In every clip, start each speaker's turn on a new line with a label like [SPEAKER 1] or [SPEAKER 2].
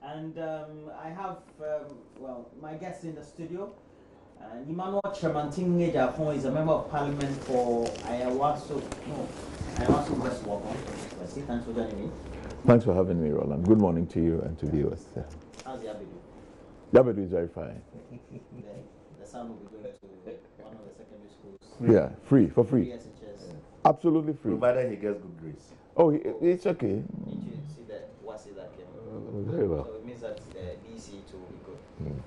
[SPEAKER 1] And I have, well, my guest in the studio. Emmanuel Tremantin Japon is a member of parliament for Ayawaso West Wagon. Thanks for joining me.
[SPEAKER 2] Thanks for having me, Roland. Good morning to you and to viewers. Yeah.
[SPEAKER 1] How's Yabedu?
[SPEAKER 2] Yabedu is very fine.
[SPEAKER 1] The son will be going to one of the secondary schools.
[SPEAKER 2] Yeah, free, for free.
[SPEAKER 1] Yeah.
[SPEAKER 2] Absolutely free.
[SPEAKER 3] Provided he gets good grades.
[SPEAKER 2] Oh, it's okay.
[SPEAKER 1] Did you see that? What's it that came?
[SPEAKER 2] Very well.
[SPEAKER 1] So it means that BC too will be good. Mm.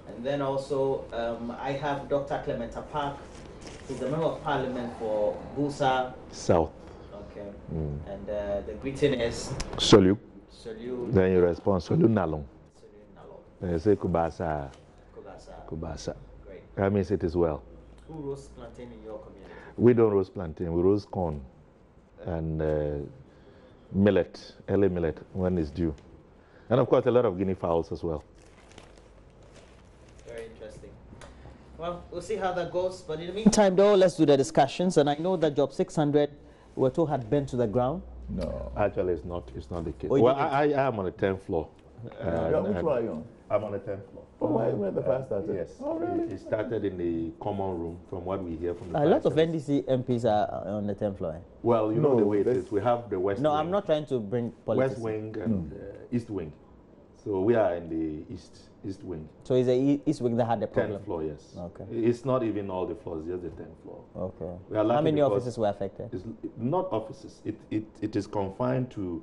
[SPEAKER 1] And then also, I have Dr. Clementa Park. He's a member of parliament for Busa
[SPEAKER 2] South.
[SPEAKER 1] Okay. Mm. And the greeting is
[SPEAKER 2] Solu.
[SPEAKER 1] Solu.
[SPEAKER 2] Then you respond Solu Nalong.
[SPEAKER 1] Solu
[SPEAKER 2] Nalong. You say Kubasa.
[SPEAKER 1] Kubasa.
[SPEAKER 2] Kubasa.
[SPEAKER 1] Great.
[SPEAKER 2] That means it is well.
[SPEAKER 1] Who roasts plantain in your community?
[SPEAKER 2] We don't roast plantain. We roast corn and millet, early millet when it's due. And of course, a lot of guinea fowls as well.
[SPEAKER 1] Very interesting. Well, we'll see how that goes. But in the meantime, though, let's do the discussions. And I know that Job 600, we're told, had been to the ground.
[SPEAKER 2] No, actually, it's not the case.
[SPEAKER 1] Oh,
[SPEAKER 2] well, I am on the 10th floor.
[SPEAKER 3] Which one are you on? I'm on the 10th floor.
[SPEAKER 2] Oh, where the fire started?
[SPEAKER 3] Yes.
[SPEAKER 2] Oh, really?
[SPEAKER 3] It started in the common room, from what we hear from the
[SPEAKER 1] A lot of NDC MPs are on the 10th floor.
[SPEAKER 3] Well, you know the way it is. We have the West
[SPEAKER 1] No,
[SPEAKER 3] Wing.
[SPEAKER 1] I'm not trying to bring politics.
[SPEAKER 3] West Wing and East Wing. So we are in the East Wing.
[SPEAKER 1] So it's the East Wing that had the problem?
[SPEAKER 3] 10th floor, yes.
[SPEAKER 1] Okay.
[SPEAKER 3] It's not even all the floors, just the 10th floor.
[SPEAKER 1] Okay.
[SPEAKER 3] How
[SPEAKER 1] many offices were affected?
[SPEAKER 3] It's not offices. It is confined to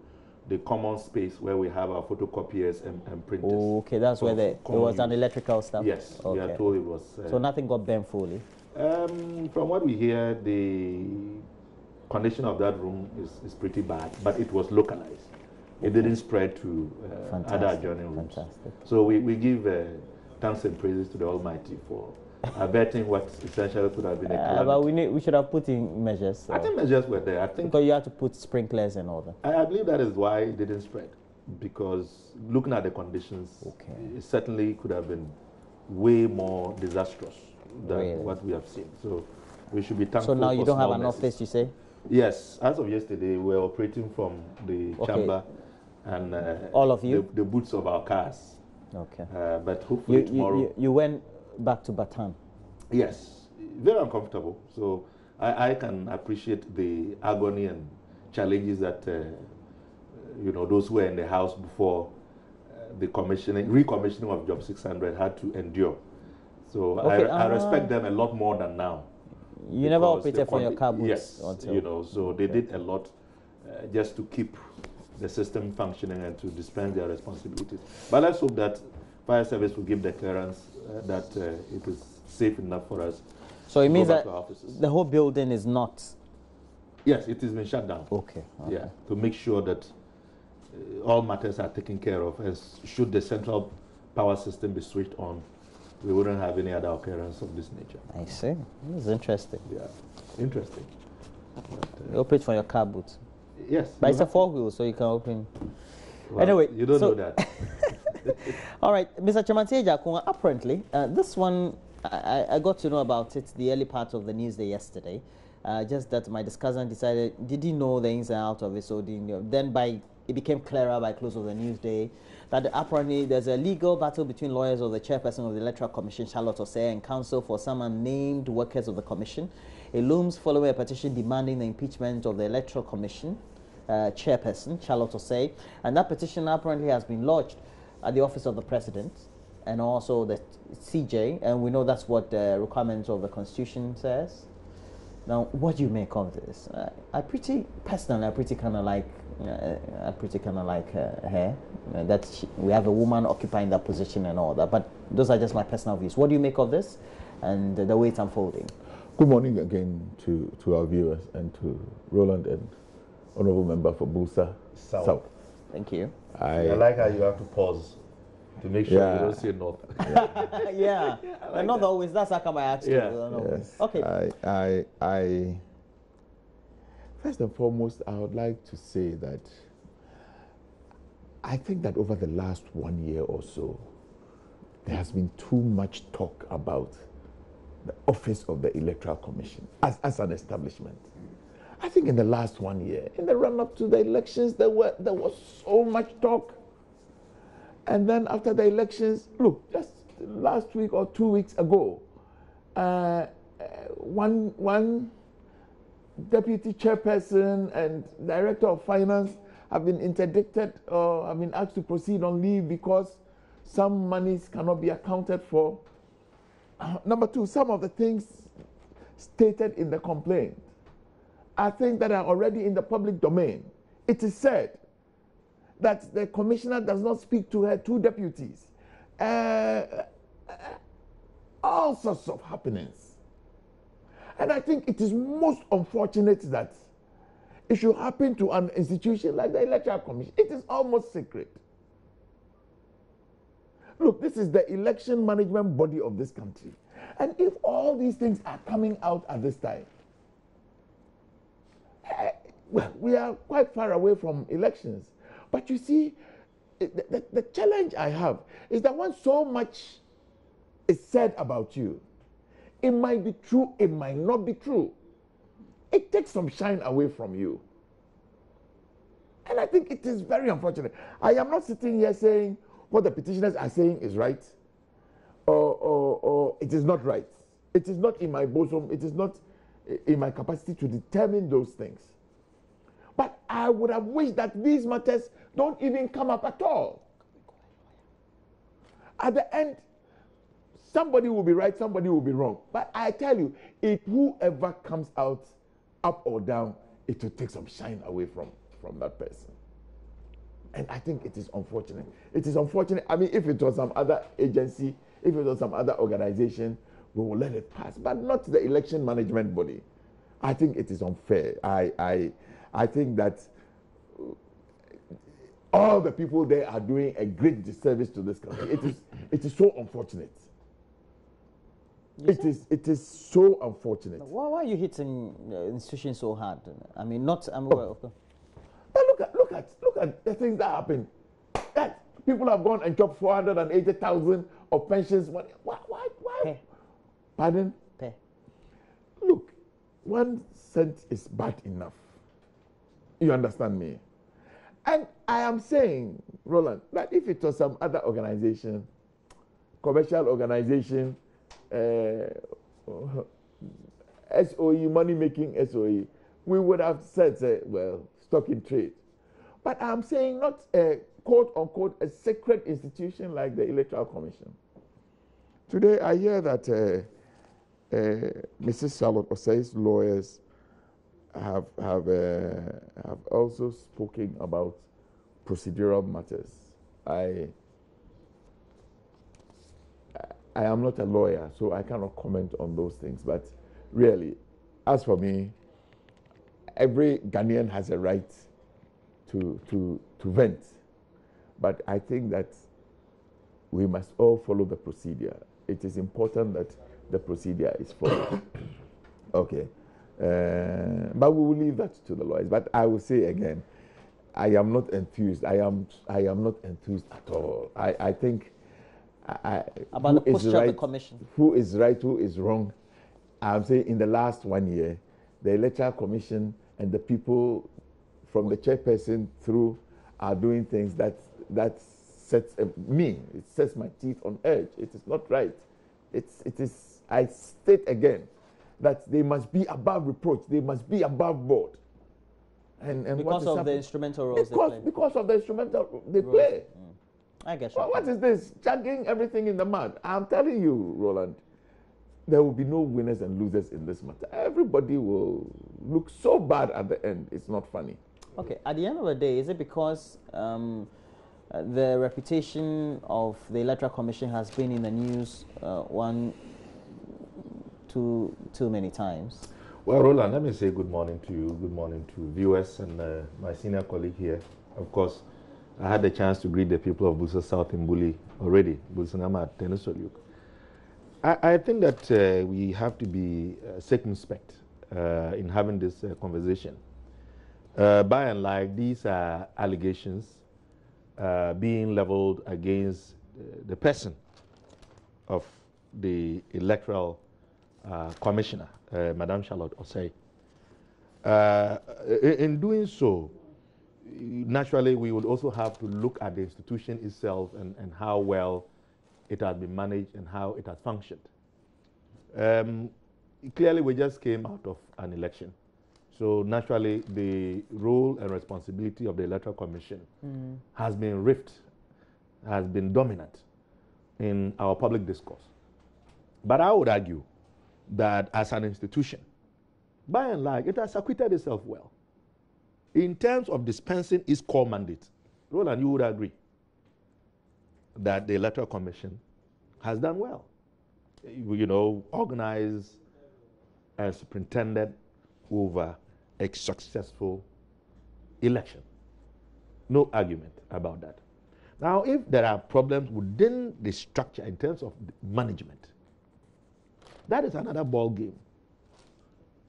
[SPEAKER 3] the common space where we have our photocopiers and printers.
[SPEAKER 1] Oh, okay, that's where it was an electrical stuff?
[SPEAKER 3] Yes,
[SPEAKER 1] okay.
[SPEAKER 3] we are told it was...
[SPEAKER 1] so nothing got burned fully?
[SPEAKER 3] From what we hear, the condition of that room is pretty bad, but it was localized. It didn't spread to other adjoining rooms.
[SPEAKER 1] Fantastic.
[SPEAKER 3] So we give thanks and praises to the Almighty for averting what essentially could have been a calamity.
[SPEAKER 1] But we should have put in measures. So.
[SPEAKER 3] I think measures were there. I think
[SPEAKER 1] because you had to put sprinklers and all that.
[SPEAKER 3] I believe that is why it didn't spread. Because looking at the conditions, it certainly could have been way more disastrous than what we have seen. So we should be thankful.
[SPEAKER 1] So now you don't have an
[SPEAKER 3] messes.
[SPEAKER 1] office, you say?
[SPEAKER 3] Yes. As of yesterday, we were operating from the chamber and
[SPEAKER 1] all of you?
[SPEAKER 3] The boots of our cars.
[SPEAKER 1] Okay.
[SPEAKER 3] But hopefully tomorrow.
[SPEAKER 1] You went back to Batam?
[SPEAKER 3] Yes. Very uncomfortable. So I can appreciate the agony and challenges that those who were in the house before the recommissioning of Job 600 had to endure. So I respect them a lot more than now.
[SPEAKER 1] You never operated from your car boots?
[SPEAKER 3] Yes. So they did a lot just to keep the system functioning and to dispense their responsibilities. But let's hope that fire service will give the clearance that it is safe enough for us.
[SPEAKER 1] So it means that the whole building is not?
[SPEAKER 3] Yes, it has been shut down.
[SPEAKER 1] Okay.
[SPEAKER 3] Yeah, to make sure that all matters are taken care of. As should the central power system be switched on, we wouldn't have any other occurrence of this nature.
[SPEAKER 1] I see. This is interesting.
[SPEAKER 3] Yeah, interesting.
[SPEAKER 1] But, you operate from your car boots?
[SPEAKER 3] Yes.
[SPEAKER 1] But it's a four-wheel, so you can open.
[SPEAKER 3] Well,
[SPEAKER 1] anyway,
[SPEAKER 3] you don't know that.
[SPEAKER 1] All right, Mr. Tremantin Jakun, apparently, this one, I got to know about it the early part of the news day yesterday. Just that my discussant decided, did he know the ins and outs of it, so didn't know. Then it became clearer by close of the news day that apparently there's a legal battle between lawyers of the chairperson of the Electoral Commission, Charlotte Osei, and counsel for some unnamed workers of the commission. It looms following a petition demanding the impeachment of the Electoral Commission chairperson, Charlotte Osei, and that petition apparently has been lodged at the office of the president and also the CJ, and we know that's what the requirements of the Constitution says. Now, what do you make of this? I pretty kind of like her. That we have a woman occupying that position and all that. But those are just my personal views. What do you make of this and the way it's unfolding?
[SPEAKER 2] Good morning again to our viewers and to Roland and Honourable Member for Busa South.
[SPEAKER 1] Thank you.
[SPEAKER 3] I like how you have to pause to make sure you don't say north.
[SPEAKER 1] Yeah. And not always. That's how come I asked you.
[SPEAKER 2] Yes.
[SPEAKER 1] Okay.
[SPEAKER 2] I first and foremost, I would like to say that I think that over the last 1 year or so, there has been too much talk about the office of the Electoral Commission as an establishment. I think in the last 1 year, in the run-up to the elections, there was so much talk. And then after the elections, look, just last week or 2 weeks ago, one deputy chairperson and director of finance have been interdicted or have been asked to proceed on leave because some monies cannot be accounted for. Number two, some of the things stated in the complaint are things that are already in the public domain. It is said that the commissioner does not speak to her two deputies. All sorts of happenings. And I think it is most unfortunate that it should happen to an institution like the Electoral Commission. It is almost sacred. Look, this is the election management body of this country. And if all these things are coming out at this time, well, we are quite far away from elections. But you see, the challenge I have is that when so much is said about you, it might be true, it might not be true. It takes some shine away from you. And I think it is very unfortunate. I am not sitting here saying what the petitioners are saying is right or it is not right. It is not in my bosom, it is not in my capacity to determine those things. But I would have wished that these matters don't even come up at all. At the end, somebody will be right, somebody will be wrong. But I tell you, if whoever comes out, up or down, it will take some shine away from that person. And I think it is unfortunate. It is unfortunate. I mean, if it was some other agency, if it was some other organization, we will let it pass. But not the election management body. I think it is unfair. I think that all the people there are doing a great disservice to this country. It is so unfortunate. It is so unfortunate.
[SPEAKER 1] Why are you hitting the institution so hard? I mean, not. I'm aware of.
[SPEAKER 2] But look at the things that happen. That people have gone and chopped 480,000 of pensions money. Why?
[SPEAKER 1] Pay.
[SPEAKER 2] Pardon?
[SPEAKER 1] Pay.
[SPEAKER 2] Look, 1 cent is bad enough. You understand me? And I am saying, Roland, that if it was some other organization, commercial organization, SOE, money-making SOE, we would have said, well, stock in trade. But I'm saying not a quote-unquote a sacred institution like the Electoral Commission. Today, I hear that Mrs. Charlotte Osei's lawyers have also spoken about procedural matters. I am not a lawyer, so I cannot comment on those things. But really, as for me, every Ghanaian has a right to vent. But I think that we must all follow the procedure. It is important that the procedure is followed. Okay. But we will leave that to the lawyers. But I will say again, I am not enthused. I am not enthused at all. I think
[SPEAKER 1] about the posture of the commission.
[SPEAKER 2] Who is right, who is wrong? I'm saying in the last 1 year, the Electoral Commission and the people from the chairperson through are doing things that sets me. It sets my teeth on edge. It is not right. It is. I state again that they must be above reproach. They must be above board. And
[SPEAKER 1] because of the instrumental roles they play.
[SPEAKER 2] Because of the instrumental they play.
[SPEAKER 1] I guess.
[SPEAKER 2] Well, what is this? Chugging everything in the mud. I'm telling you, Roland, there will be no winners and losers in this matter. Everybody will look so bad at the end. It's not funny.
[SPEAKER 1] Okay. At the end of the day, is it because the reputation of the Electoral Commission has been in the news too many times?
[SPEAKER 3] Well, Roland, let me say good morning to you, good morning to viewers and my senior colleague here. Of course, I had the chance to greet the people of Busa South in Buli already, Bulsanama Tenusoluk. I think that we have to be circumspect in having this conversation. By and large, these are allegations being leveled against the person of the Electoral Commissioner, Madame Charlotte Osei. In doing so, naturally, we would also have to look at the institution itself and how well it has been managed and how it has functioned. Clearly, we just came out of an election. So naturally, the role and responsibility of the Electoral Commission has been rift, has been dominant in our public discourse. But I would argue that as an institution, by and large, it has acquitted itself well. In terms of dispensing its core mandate, Roland, you would agree that the Electoral Commission has done well. You know, organized and superintended over a successful election. No argument about that. Now, if there are problems within the structure in terms of management, that is another ball game.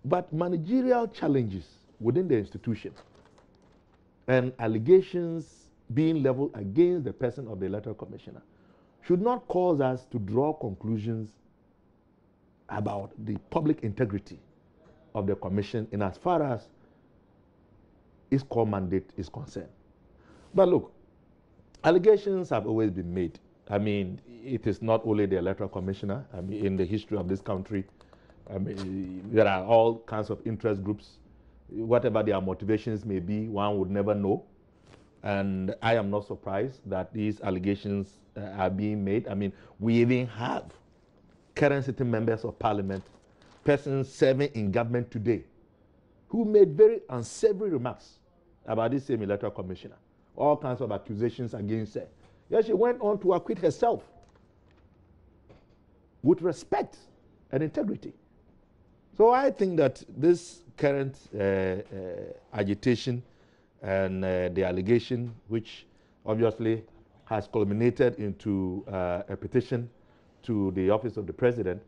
[SPEAKER 3] But managerial challenges within the institution and allegations being leveled against the person of the Electoral Commissioner should not cause us to draw conclusions about the public integrity of the Commission in as far as its core mandate is concerned. But look, allegations have always been made. I mean, it is not only the Electoral Commissioner. I mean, in the history of this country, I mean, there are all kinds of interest groups. Whatever their motivations may be, one would never know. And I am not surprised that these allegations are being made. I mean, we even have current sitting members of parliament, persons serving in government today, who made very unsavory remarks about this same Electoral Commissioner. All kinds of accusations against her. Yet she went on to acquit herself with respect and integrity. So I think that this current agitation and the allegation, which obviously has culminated into a petition to the office of the president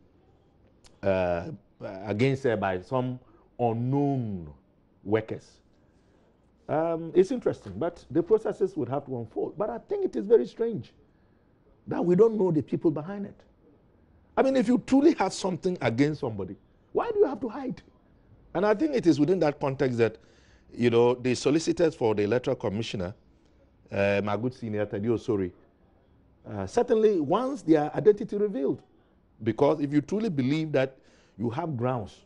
[SPEAKER 3] against her by some unknown workers, it's interesting, but the processes would have to unfold. But I think it is very strange that we don't know the people behind it. I mean, if you truly have something against somebody, why do you have to hide? And I think it is within that context that, you know, the solicitors for the Electoral Commissioner, my good senior Tadio Sori, certainly wants their identity revealed. Because if you truly believe that you have grounds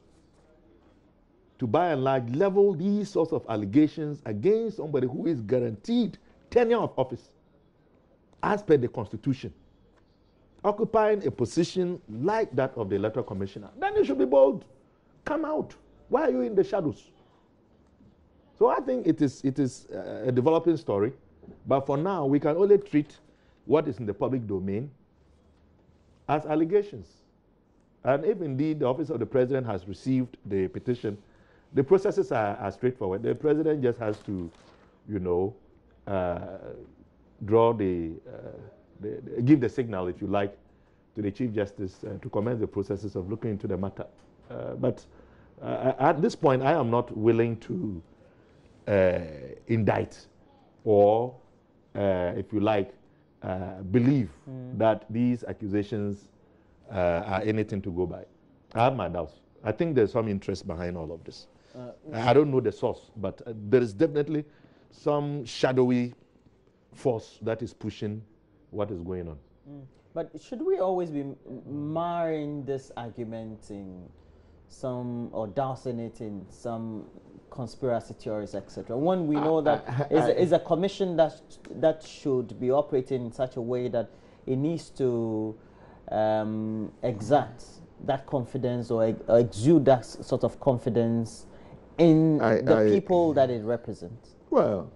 [SPEAKER 3] to by and large level these sorts of allegations against somebody who is guaranteed tenure of office as per the Constitution, occupying a position like that of the Electoral Commissioner, then you should be bold. Come out. Why are you in the shadows? So I think it is a developing story, but for now we can only treat what is in the public domain as allegations. And if indeed the office of the president has received the petition, the processes are straightforward. The president just has to, you know, give the signal, if you like, to the Chief Justice to commence the processes of looking into the matter. But at this point, I am not willing to indict or, if you like, believe that these accusations are anything to go by. I have my doubts. I think there's some interest behind all of this. I don't know the source, but there is definitely some shadowy force that is pushing what is going on.
[SPEAKER 1] But should we always be marring this argument in some, or dousing it in some conspiracy theories, etc., when we know that is a commission that should be operating in such a way that it needs to exert that confidence or exude that sort of confidence in the people that it represents?
[SPEAKER 2] Well,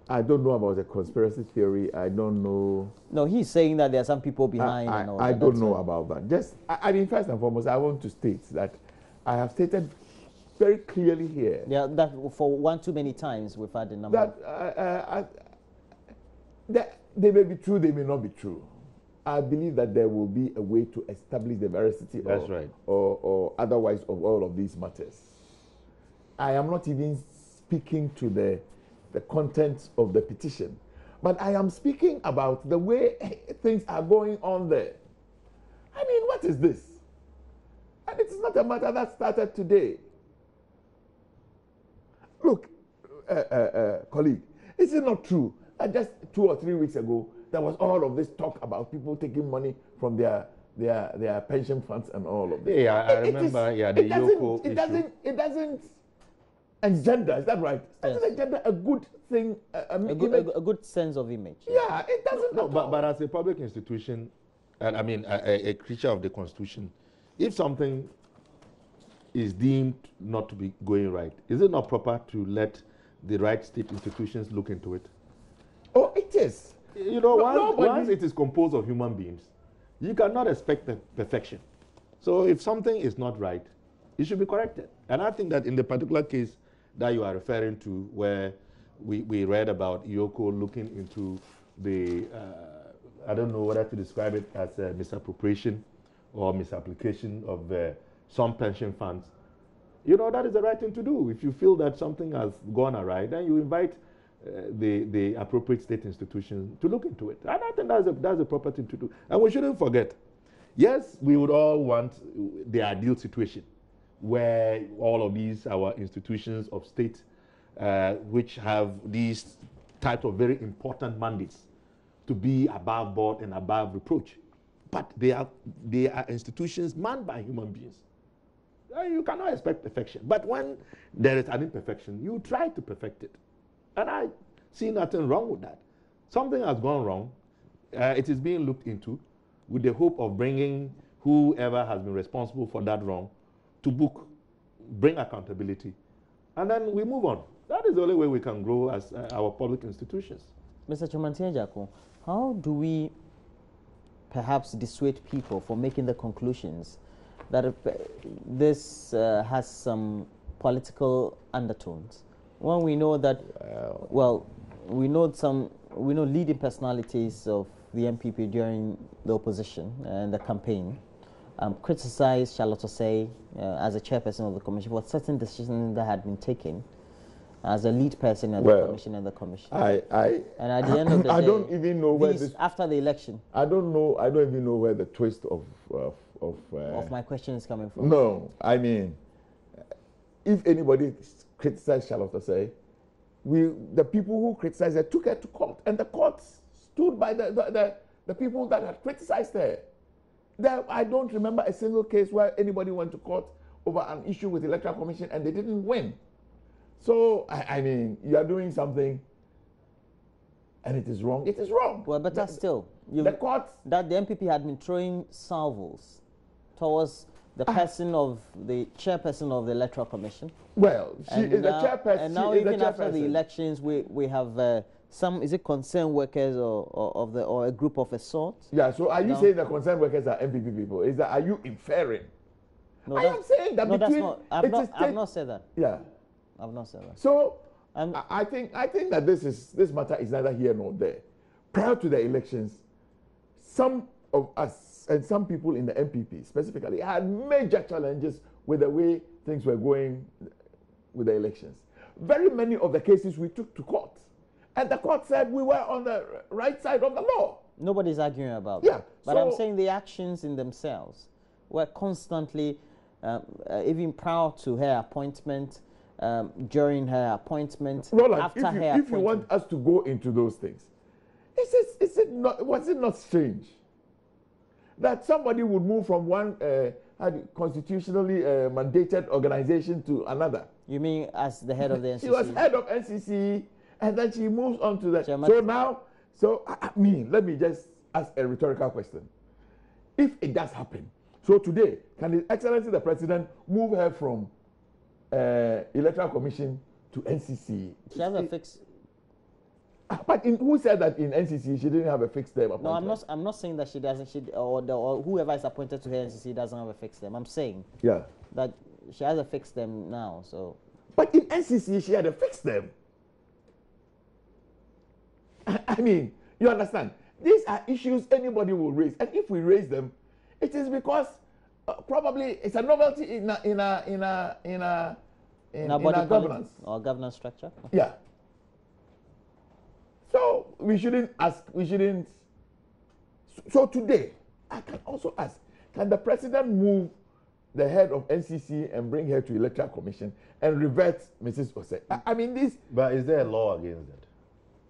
[SPEAKER 2] I don't know about the conspiracy theory. I don't know.
[SPEAKER 1] No, he's saying that there are some people behind.
[SPEAKER 2] I don't know about that. Just, I mean, first and foremost, I want to state that I have stated very clearly here.
[SPEAKER 1] Yeah, that for one too many times we've had the number.
[SPEAKER 2] That they may be true, they may not be true. I believe that there will be a way to establish the veracity or otherwise of all of these matters. I am not even speaking to the contents of the petition, but I am speaking about the way things are going on there. I mean, what is this? And it is not a matter that started today. Look, colleague, Is it not true? Just 2 or 3 weeks ago, there was all of this talk about people taking money from their pension funds and all of this.
[SPEAKER 3] Yeah, I remember. The Yoko issue.
[SPEAKER 2] It doesn't engender. Is that right? It doesn't engender a good thing.
[SPEAKER 1] A good sense of image.
[SPEAKER 2] Yeah, it doesn't.
[SPEAKER 3] No, but as a public institution, and I mean a creature of the Constitution, if something is deemed not to be going right, is it not proper to let the right state institutions look into it?
[SPEAKER 2] Oh, it is.
[SPEAKER 3] You know, once it is composed of human beings, you cannot expect perfection. So if something is not right, it should be corrected. And I think that in the particular case that you are referring to, where we read about Yoko looking into the, I don't know whether to describe it as a misappropriation or misapplication of some pension funds, you know, that is the right thing to do. If you feel that something has gone awry, then you invite the appropriate state institution to look into it. And I think that's a proper thing to do. And we shouldn't forget, yes, we would all want the ideal situation where all of these, our institutions of state, which have these types of very important mandates to be above board and above reproach. But they are institutions manned by human beings. You cannot expect perfection. But when there is an imperfection, you try to perfect it. And I see nothing wrong with that. Something has gone wrong. It is being looked into with the hope of bringing whoever has been responsible for that wrong to book, bring accountability, and then we move on. That is the only way we can grow as our public institutions.
[SPEAKER 1] Mr. Chumantiejako, how do we perhaps dissuade people from making the conclusions that this has some political undertones? When we know that, we know leading personalities of the MPP during the opposition and the campaign criticized Charlotte Osei as a chairperson of the commission for certain decisions that had been taken as a lead person at the commission and the commission.
[SPEAKER 2] And
[SPEAKER 1] at the end of the day,
[SPEAKER 2] I don't even know where this,
[SPEAKER 1] after the election.
[SPEAKER 2] I don't even know where the twist of
[SPEAKER 1] my question is coming from.
[SPEAKER 2] No, I mean, if anybody criticized Charlotte Osei, the people who criticized her took her to court, and the court stood by the people that had criticized her. I don't remember a single case where anybody went to court over an issue with the Electoral Commission and they didn't win. So, I mean, you are doing something and it is wrong. It is wrong.
[SPEAKER 1] Well, but that's still,
[SPEAKER 2] the court,
[SPEAKER 1] that the MPP had been throwing salvos towards the person of the chairperson of the Electoral Commission.
[SPEAKER 2] Well, she is the chairperson.
[SPEAKER 1] And now, even after the elections, we have some, is it concerned workers or a group of a sort?
[SPEAKER 2] Yeah. So, are you saying the concerned workers are MPP people? Are you inferring?
[SPEAKER 1] No,
[SPEAKER 2] I am saying that
[SPEAKER 1] no,
[SPEAKER 2] between.
[SPEAKER 1] That's not. I've not said that.
[SPEAKER 2] Yeah.
[SPEAKER 1] I've not said that.
[SPEAKER 2] So, I think that this matter is neither here nor there. Prior to the elections, some of us and some people in the MPP specifically had major challenges with the way things were going with the elections. Very many of the cases we took to court, and the court said we were on the right side of the law.
[SPEAKER 1] Nobody's arguing about that. But I'm saying the actions in themselves were constantly, even prior to her appointment, during her appointment,
[SPEAKER 2] Roland,
[SPEAKER 1] after her appointment.
[SPEAKER 2] If you want us to go into those things, was it not strange that somebody would move from one constitutionally mandated organization to another?
[SPEAKER 1] You mean as the head of the NCC?
[SPEAKER 2] She was head of NCC, and then she moves on to the... So now, I mean, let me just ask a rhetorical question. If it does happen, so today, can His Excellency the President move her from Electoral Commission to NCC?
[SPEAKER 1] She has a fixed...
[SPEAKER 2] But who said that in NCC she didn't have a fixed term appointment?
[SPEAKER 1] No, I'm not saying that she doesn't. Or whoever is appointed to her NCC doesn't have a fixed term. I'm saying that she has a fixed term now. So.
[SPEAKER 2] But in NCC she had a fixed term. I mean, you understand? These are issues anybody will raise, and if we raise them, it is because probably it's a novelty in our governance
[SPEAKER 1] or governance structure.
[SPEAKER 2] Yeah. So we shouldn't ask. So today, I can also ask: can the president move the head of NCC and bring her to Electoral Commission and revert Mrs. Osei? I mean this.
[SPEAKER 3] But is there a law against that?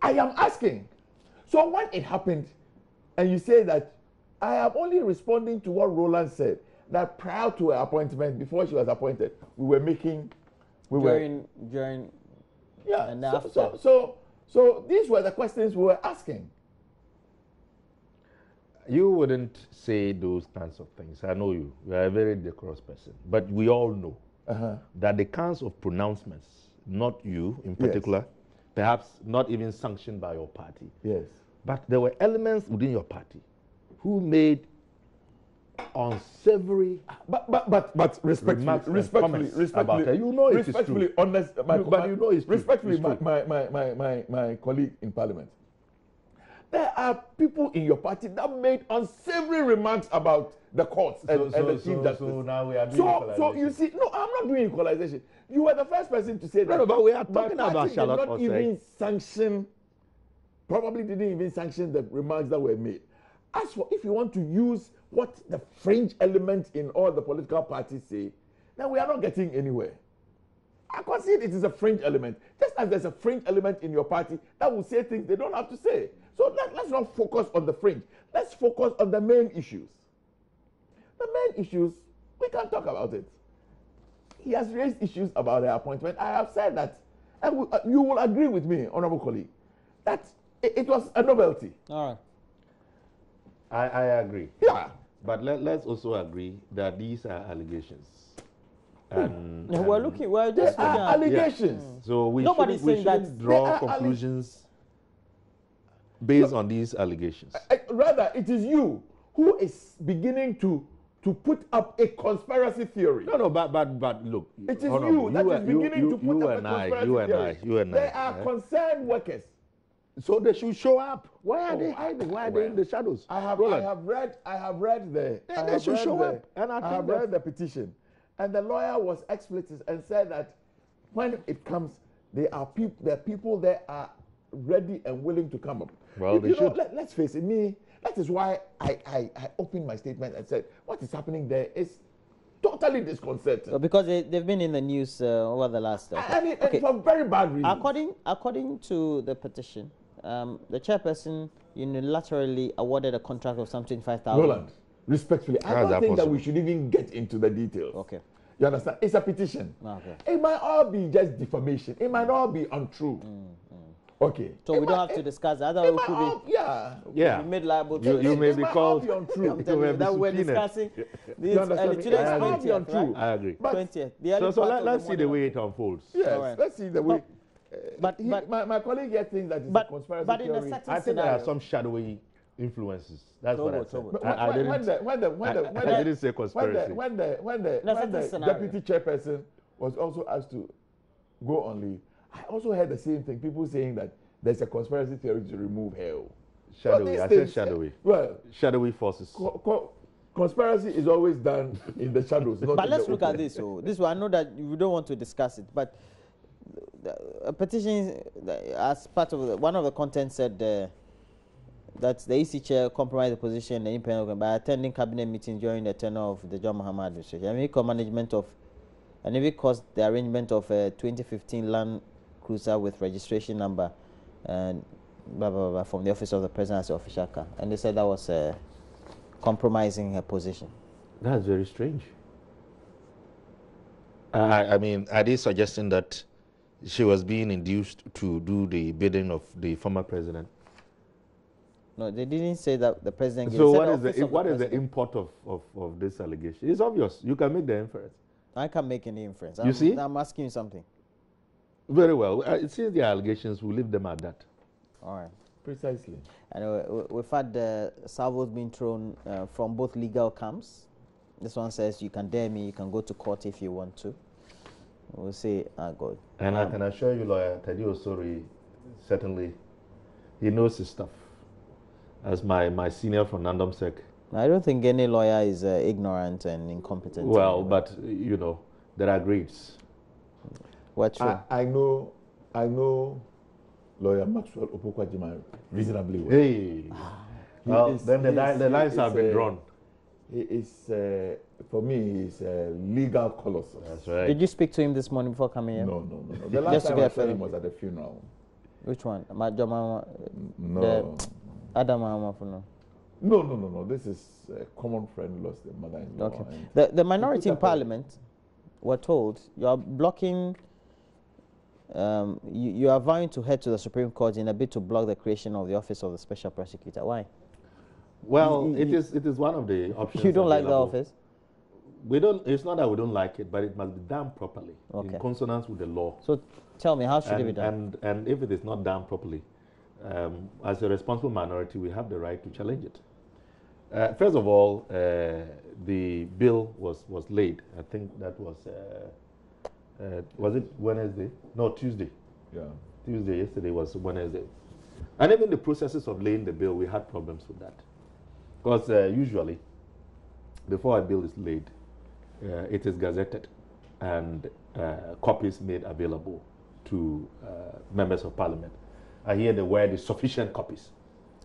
[SPEAKER 2] I am asking. So when it happened, and you say that I am only responding to what Roland said, that prior to her appointment, before she was appointed, we were making,
[SPEAKER 1] during
[SPEAKER 2] yeah.
[SPEAKER 1] and after.
[SPEAKER 2] So these were the questions we were asking.
[SPEAKER 3] You wouldn't say those kinds of things. I know you. You are a very decorous person. But we all know that the kinds of pronouncements, not you in particular, perhaps not even sanctioned by your party.
[SPEAKER 2] Yes.
[SPEAKER 3] But there were elements within your party who made unsavory
[SPEAKER 2] respectfully,
[SPEAKER 3] about her. You know it is true.
[SPEAKER 2] Honest,
[SPEAKER 3] But you know it's true.
[SPEAKER 2] Respectfully,
[SPEAKER 3] It's true.
[SPEAKER 2] my colleague in Parliament, there are people in your party that made unsavory remarks about the courts and the Chief Justice.
[SPEAKER 3] So now we are doing
[SPEAKER 2] So
[SPEAKER 3] equalization.
[SPEAKER 2] you see, no, I'm not doing equalization. You were the first person to say that.
[SPEAKER 3] No, but we are
[SPEAKER 2] My
[SPEAKER 3] talking
[SPEAKER 2] party
[SPEAKER 3] about
[SPEAKER 2] did
[SPEAKER 3] Charlotte
[SPEAKER 2] not
[SPEAKER 3] Osei.
[SPEAKER 2] even sanction, probably didn't even sanction the remarks that were made. As for if you want to use what the fringe element in all the political parties say, then we are not getting anywhere. I consider it is a fringe element. Just as there's a fringe element in your party that will say things they don't have to say. So let's not focus on the fringe. Let's focus on the main issues. The main issues, we can talk about it. He has raised issues about the appointment. I have said that, and you will agree with me, honorable colleague, that it was a novelty.
[SPEAKER 1] All right.
[SPEAKER 3] I agree.
[SPEAKER 2] Yeah.
[SPEAKER 3] But let's also agree that these are allegations. And,
[SPEAKER 1] We're just
[SPEAKER 2] There
[SPEAKER 1] looking
[SPEAKER 2] are
[SPEAKER 1] at
[SPEAKER 2] allegations.
[SPEAKER 3] So we
[SPEAKER 1] Nobody's
[SPEAKER 3] shouldn't
[SPEAKER 1] saying that
[SPEAKER 3] draw
[SPEAKER 2] there are
[SPEAKER 3] conclusions based on these allegations.
[SPEAKER 2] Rather, it is you who is beginning to put up a conspiracy theory.
[SPEAKER 3] No, but look.
[SPEAKER 2] It is
[SPEAKER 3] Honorable,
[SPEAKER 2] you that is beginning to put up a conspiracy theory.
[SPEAKER 3] You and I.
[SPEAKER 2] They are concerned workers.
[SPEAKER 3] So they should show up. Why are they hiding? Why are they in the shadows?
[SPEAKER 2] I have read the
[SPEAKER 3] They should show up. And
[SPEAKER 2] I
[SPEAKER 3] I
[SPEAKER 2] have
[SPEAKER 3] think
[SPEAKER 2] read the petition, and the lawyer was explicit and said that when it comes, there are people that are ready and willing to come up.
[SPEAKER 3] Well, they should.
[SPEAKER 2] Let's face it, that is why I opened my statement and said what is happening there is totally disconcerting.
[SPEAKER 1] because they've been in the news over the last.
[SPEAKER 2] And for very bad reasons.
[SPEAKER 1] According to the petition, the chairperson unilaterally awarded a contract of some 25,000.
[SPEAKER 2] Roland, respectfully, I
[SPEAKER 3] How is
[SPEAKER 2] don't
[SPEAKER 3] that
[SPEAKER 2] think that
[SPEAKER 3] possible?
[SPEAKER 2] we should even get into the details.
[SPEAKER 1] Okay.
[SPEAKER 2] You understand? It's a petition.
[SPEAKER 1] Okay.
[SPEAKER 2] It might all be just defamation. It might all be untrue. Okay.
[SPEAKER 1] So we don't have to discuss that. Otherwise, it could be
[SPEAKER 3] Yeah.
[SPEAKER 1] be made liable to.
[SPEAKER 3] You may
[SPEAKER 2] It
[SPEAKER 3] be
[SPEAKER 2] might all
[SPEAKER 3] called.
[SPEAKER 2] be untrue.
[SPEAKER 1] I'm telling you that we're discussing this
[SPEAKER 2] understand me?
[SPEAKER 1] today's
[SPEAKER 2] It might all be
[SPEAKER 1] 20th,
[SPEAKER 2] untrue.
[SPEAKER 1] right?
[SPEAKER 3] I agree.
[SPEAKER 2] But
[SPEAKER 1] 20th.
[SPEAKER 3] Let's see the way it unfolds.
[SPEAKER 2] yes,
[SPEAKER 1] All right.
[SPEAKER 2] let's see the way.
[SPEAKER 1] But
[SPEAKER 2] my colleague here thinks that it's
[SPEAKER 1] but-
[SPEAKER 2] a conspiracy
[SPEAKER 1] but in a
[SPEAKER 2] theory.
[SPEAKER 1] certain
[SPEAKER 3] I think there are
[SPEAKER 1] scenario.
[SPEAKER 3] some shadowy influences. That's what I said.
[SPEAKER 1] Togo.
[SPEAKER 2] But
[SPEAKER 3] I didn't I didn't say conspiracy.
[SPEAKER 2] when the
[SPEAKER 1] scenario.
[SPEAKER 2] deputy chairperson was also asked to go on leave, I also heard the same thing. People saying that there's a conspiracy theory to remove her.
[SPEAKER 3] Shadowy.
[SPEAKER 2] these
[SPEAKER 3] I said
[SPEAKER 2] things,
[SPEAKER 3] shadowy.
[SPEAKER 2] Well,
[SPEAKER 3] Shadowy forces.
[SPEAKER 2] conspiracy is always done in the shadows. Not
[SPEAKER 1] But
[SPEAKER 2] in
[SPEAKER 1] let's
[SPEAKER 2] the
[SPEAKER 1] look
[SPEAKER 2] open.
[SPEAKER 1] at this. So this one, I know that you don't want to discuss it, but a petition as part of one of the contents said that the EC chair compromised the position in the independent by attending cabinet meetings during the tenure of the John Mahama administration. And it caused the arrangement of a 2015 Land Cruiser with registration number and blah blah blah from the office of the president as the official car. And they said that was compromising her position.
[SPEAKER 3] That's very strange. I mean, are they suggesting that she was being induced to do the bidding of the former president?
[SPEAKER 1] No, they didn't say that the president.
[SPEAKER 3] So
[SPEAKER 1] They
[SPEAKER 3] what
[SPEAKER 1] said
[SPEAKER 3] is the
[SPEAKER 1] president.
[SPEAKER 3] import of this allegation? It's obvious. You can make the inference.
[SPEAKER 1] I can't make any inference.
[SPEAKER 3] You see?
[SPEAKER 1] I'm asking you something.
[SPEAKER 3] Very well. Since the allegations, we'll leave them at that.
[SPEAKER 1] All right.
[SPEAKER 2] Precisely.
[SPEAKER 1] And we've had salvos being thrown from both legal camps. This one says you can dare me, you can go to court if you want to. We'll say, God.
[SPEAKER 3] And I can assure you, lawyer Teddy Osori, certainly, he knows his stuff. As my senior from Nandomsek.
[SPEAKER 1] I don't think any lawyer is ignorant and incompetent.
[SPEAKER 3] Well,
[SPEAKER 1] anyway.
[SPEAKER 3] but you know, there are grades.
[SPEAKER 1] What's true?
[SPEAKER 2] I know lawyer Maxwell Opokwajima reasonably well.
[SPEAKER 3] Hey. Well, then the lines have been drawn.
[SPEAKER 2] He is, for me, he's a legal colossus.
[SPEAKER 3] That's right.
[SPEAKER 1] Did you speak to him this morning before coming here?
[SPEAKER 2] No. The last
[SPEAKER 1] Just to
[SPEAKER 2] time
[SPEAKER 1] get
[SPEAKER 2] I
[SPEAKER 1] a
[SPEAKER 2] saw him
[SPEAKER 1] feeling.
[SPEAKER 2] was at the funeral.
[SPEAKER 1] Which one? Majoma,
[SPEAKER 2] No.
[SPEAKER 1] Adama no.
[SPEAKER 2] No. This is a common friend lost their mother-in-law.
[SPEAKER 1] Okay. The minority in parliament were told you are blocking. You are vowing to head to the Supreme Court in a bid to block the creation of the office of the Special Prosecutor. Why?
[SPEAKER 3] Well, it is one of the options.
[SPEAKER 1] You don't like the
[SPEAKER 3] available.
[SPEAKER 1] office?
[SPEAKER 3] We don't. It's not that we don't like it, but it must be done properly
[SPEAKER 1] Okay.
[SPEAKER 3] in consonance with the law.
[SPEAKER 1] So, tell me, how should it be done?
[SPEAKER 3] And if it is not done properly, as a responsible minority, we have the right to challenge it. First of all, the bill was laid. I think that was it Wednesday? No, Tuesday.
[SPEAKER 2] Yeah.
[SPEAKER 3] Tuesday. Yesterday was Wednesday. And even the processes of laying the bill, we had problems with that. Because usually, before a bill is laid, it is gazetted and copies made available to members of parliament. I hear the word is sufficient copies.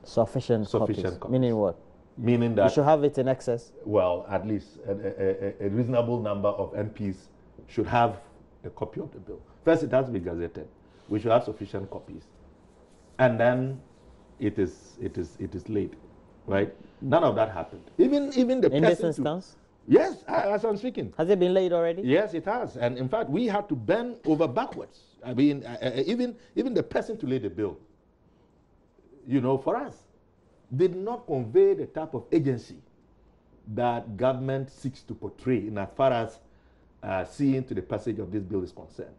[SPEAKER 1] Sufficient copies. Meaning what?
[SPEAKER 3] Meaning that
[SPEAKER 1] you should have it in excess.
[SPEAKER 3] Well, at least a reasonable number of MPs should have a copy of the bill. First, it has to be gazetted. We should have sufficient copies, and then it is laid, right? None of that happened. Even the
[SPEAKER 1] in this instance.
[SPEAKER 3] Yes, as I'm speaking.
[SPEAKER 1] Has it been laid already?
[SPEAKER 3] Yes, it has, and in fact, we had to bend over backwards. I mean, even the person to lay the bill, for us, did not convey the type of agency that government seeks to portray in as far as seeing to the passage of this bill is concerned.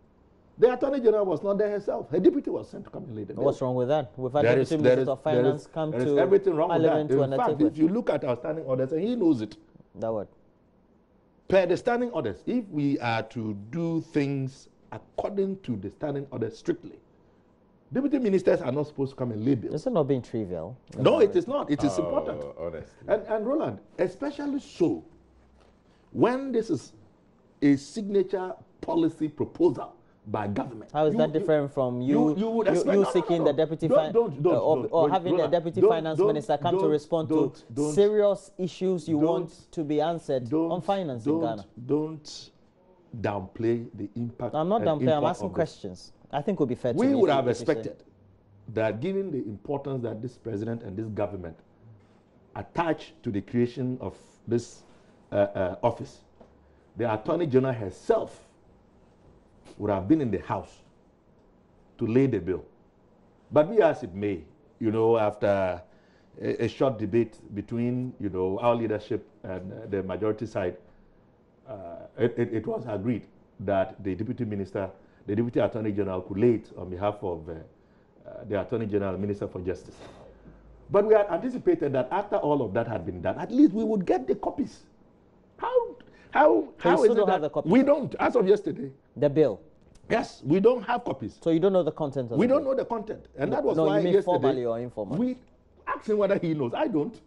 [SPEAKER 3] The Attorney General was not there herself. Her deputy was sent to come and lay the bill.
[SPEAKER 1] What's wrong with that? We've had Deputy Minister of Finance come to
[SPEAKER 3] everything wrong
[SPEAKER 1] Parliament
[SPEAKER 3] with that.
[SPEAKER 1] to
[SPEAKER 3] In fact, if you look at our standing orders, and he knows it.
[SPEAKER 1] That what?
[SPEAKER 3] Per the standing orders, if we are to do things according to the standing orders strictly, deputy ministers are not supposed to come and lay bills.
[SPEAKER 1] Is it not being trivial?
[SPEAKER 3] No, it is not. It is important.
[SPEAKER 2] Honestly.
[SPEAKER 3] And Roland, especially so, when this is a signature policy proposal by government.
[SPEAKER 1] How is that different from you seeking the deputy or having the deputy finance minister come to respond to serious issues you want to be answered on finance in Ghana?
[SPEAKER 3] Don't downplay the impact.
[SPEAKER 1] I'm not downplaying. I'm asking questions. I think it would be fair to
[SPEAKER 3] we would have expected that, given the importance that this president and this government attach to the creation of this office, the Attorney General herself would have been in the House to lay the bill. But be as it may, after a short debate between, our leadership and the majority side, it was agreed that the deputy Attorney General could lay it on behalf of the Attorney General and Minister for Justice. But we had anticipated that after all of that had been done, at least we would get the copies. How is it
[SPEAKER 1] don't have
[SPEAKER 3] that
[SPEAKER 1] the copies?
[SPEAKER 3] We don't, as of yesterday.
[SPEAKER 1] The bill?
[SPEAKER 3] Yes, we don't have copies.
[SPEAKER 1] So you don't know the content of the bill?
[SPEAKER 3] We don't know the content. And that was
[SPEAKER 1] no,
[SPEAKER 3] why
[SPEAKER 1] you mean
[SPEAKER 3] yesterday,
[SPEAKER 1] formally or informally?
[SPEAKER 3] we asked him whether he knows. I don't.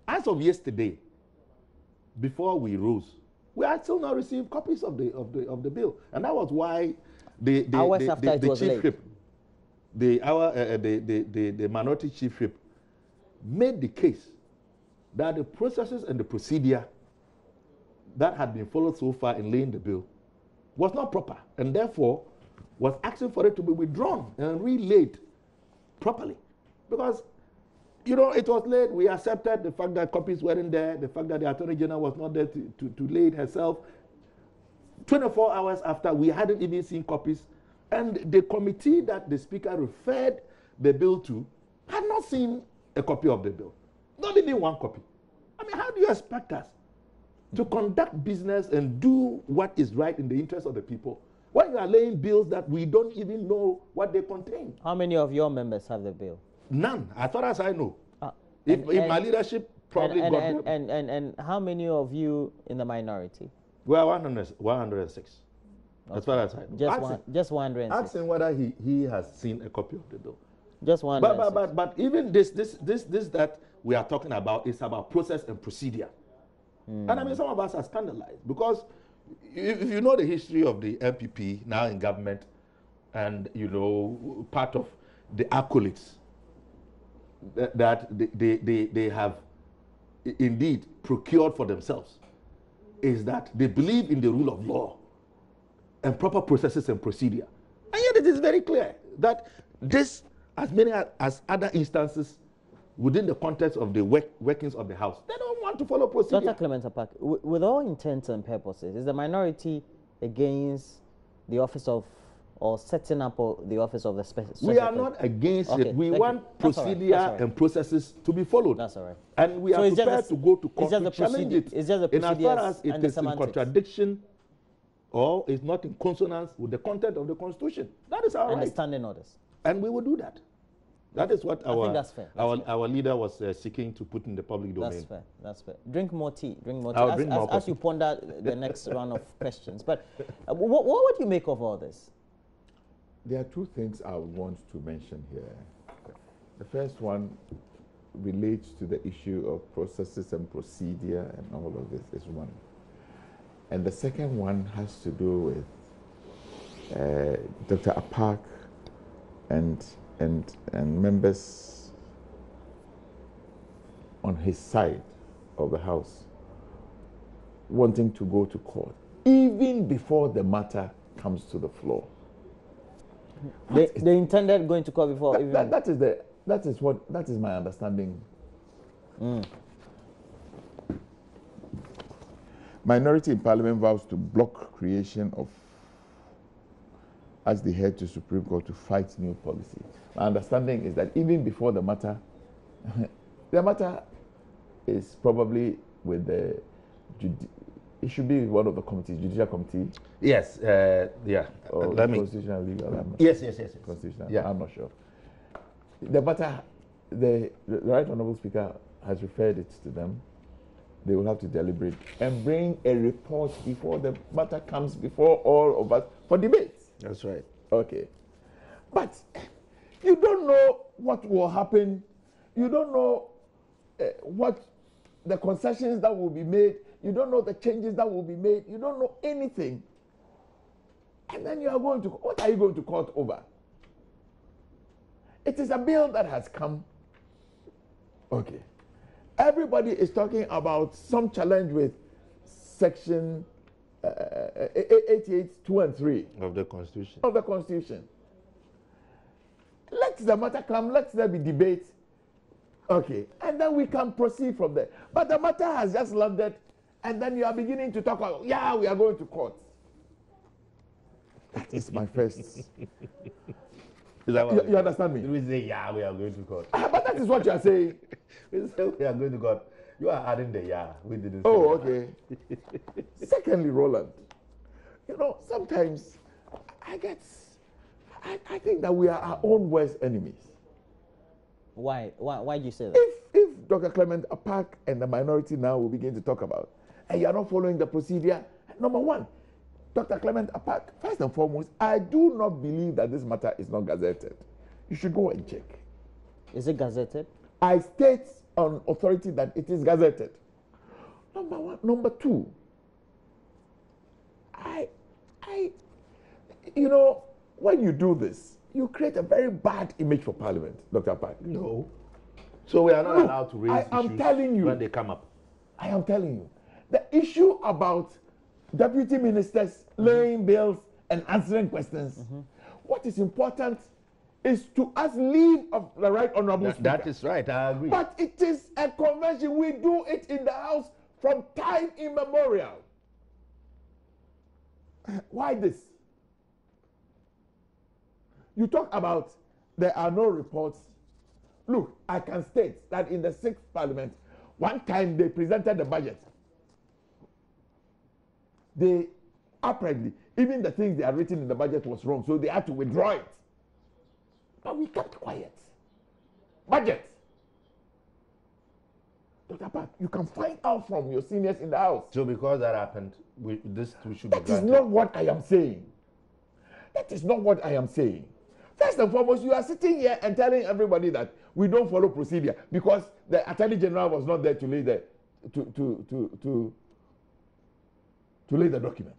[SPEAKER 3] As of yesterday, before we rose, we had still not received copies of the bill. And that was why the chief whip, the minority chief whip, made the case that the processes and the procedure that had been followed so far in laying the bill was not proper, and therefore was asking for it to be withdrawn and relayed properly. Because, it was laid, we accepted the fact that copies weren't there, the fact that the Attorney General was not there to lay it herself. 24 hours after, we hadn't even seen copies, and the committee that the Speaker referred the bill to had not seen a copy of the bill. Not even one copy. I mean, how do you expect us to conduct business and do what is right in the interest of the people when you are laying bills that we don't even know what they contain?
[SPEAKER 1] How many of your members have the bill?
[SPEAKER 3] None, as far as I know. If my leadership probably got them.
[SPEAKER 1] And how many of you in the minority?
[SPEAKER 3] We are 106, okay. As far as I know.
[SPEAKER 1] Just 106.
[SPEAKER 3] Ask him whether he has seen a copy of the bill.
[SPEAKER 1] Just 106.
[SPEAKER 3] But even this that we are talking about is about process and procedure. And I mean, some of us are scandalized because if you know the history of the MPP now in government and, part of the accolades that they have indeed procured for themselves is that they believe in the rule of law and proper processes and procedure. And yet it is very clear that this, as many as other instances within the context of the workings of the House, they don't want to follow procedure.
[SPEAKER 1] Dr. Clement Apak, with all intents and purposes, is the minority against the office of, or setting up the office of the special?
[SPEAKER 3] We are not against it. We want procedure and processes to be followed.
[SPEAKER 1] That's all right.
[SPEAKER 3] And we are prepared to go to court to challenge it.
[SPEAKER 1] It's just the
[SPEAKER 3] in as far as it is in
[SPEAKER 1] semantics.
[SPEAKER 3] contradiction or is not in consonance with the content of the Constitution. That is our right.
[SPEAKER 1] And the standing orders.
[SPEAKER 3] And we will do that. That is what
[SPEAKER 1] I think that's fair.
[SPEAKER 3] our leader was seeking to put in the public domain.
[SPEAKER 1] That's fair. That's fair. Drink more tea. Drink more tea.
[SPEAKER 3] I'll drink more
[SPEAKER 1] as you ponder the next round of questions. But what would you make of all this?
[SPEAKER 2] There are two things I want to mention here. The first one relates to the issue of processes and procedure, and all of this is one. And the second one has to do with Dr. Apak and members on his side of the House wanting to go to court even before the matter comes to the floor.
[SPEAKER 1] They intended going to court before.
[SPEAKER 2] That is my understanding. Minority in Parliament vows to block creation of, as the head to Supreme Court, to fight new policy. My understanding is that even before the matter is probably with the, it should be one of the committees, Judicial Committee.
[SPEAKER 3] Yes, yeah.
[SPEAKER 2] Or Constitutional Legal.
[SPEAKER 3] Yes.
[SPEAKER 2] Constitutional.
[SPEAKER 3] Yeah.
[SPEAKER 2] I'm not sure. The matter, the Right Honourable Speaker has referred it to them. They will have to deliberate and bring a report before the matter comes before all of us for debate.
[SPEAKER 3] That's right.
[SPEAKER 2] Okay. But you don't know what will happen. You don't know what the concessions that will be made. You don't know the changes that will be made. You don't know anything. And then you are going to, what are you going to court over? It is a bill that has come. Okay. Everybody is talking about some challenge with section 88, 2 and 3
[SPEAKER 3] of the Constitution.
[SPEAKER 2] Of the Constitution. Let the matter come, let there be debate. Okay. And then we can proceed from there. But the matter has just landed, and then you are beginning to talk about, yeah, we are going to court. That is my first.
[SPEAKER 3] Is that what
[SPEAKER 2] you understand me?
[SPEAKER 3] We say, yeah, we are going to court.
[SPEAKER 2] But that is what you are saying.
[SPEAKER 3] We say we are going to court. You are adding the yeah. We didn't say
[SPEAKER 2] Oh,
[SPEAKER 3] that.
[SPEAKER 2] okay. Secondly, Roland, you know, sometimes I think that we are our own worst enemies.
[SPEAKER 1] Why do you say that?
[SPEAKER 2] If Dr. Clement Apak and the minority now will begin to talk about, and you are not following the procedure, number one, Dr. Clement Apak, first and foremost, I do not believe that this matter is not gazetted. You should go and check.
[SPEAKER 1] Is it gazetted?
[SPEAKER 2] I state on authority that it is gazetted. Number one. Number two, you know, when you do this, you create a very bad image for Parliament, Dr. Apak.
[SPEAKER 3] No. So we are not allowed to raise issues
[SPEAKER 2] telling you,
[SPEAKER 3] when they come up.
[SPEAKER 2] I am telling you. The issue about deputy ministers laying bills and answering questions. What is important is to ask leave of the Right Honourable Speaker.
[SPEAKER 3] That is right, I agree.
[SPEAKER 2] But it is a convention. We do it in the House from time immemorial. Why this? You talk about there are no reports. Look, I can state that in the 6th Parliament, one time they presented the budget. They apparently, even the things they had written in the budget was wrong, so they had to withdraw it. But we kept quiet. Budget. Dr. Apak, you can find out from your seniors in the House.
[SPEAKER 3] So because that happened, we should be granted.
[SPEAKER 2] That is not what I am saying. That is not what I am saying. First and foremost, you are sitting here and telling everybody that we don't follow procedure because the Attorney General was not there to lay the lay the document.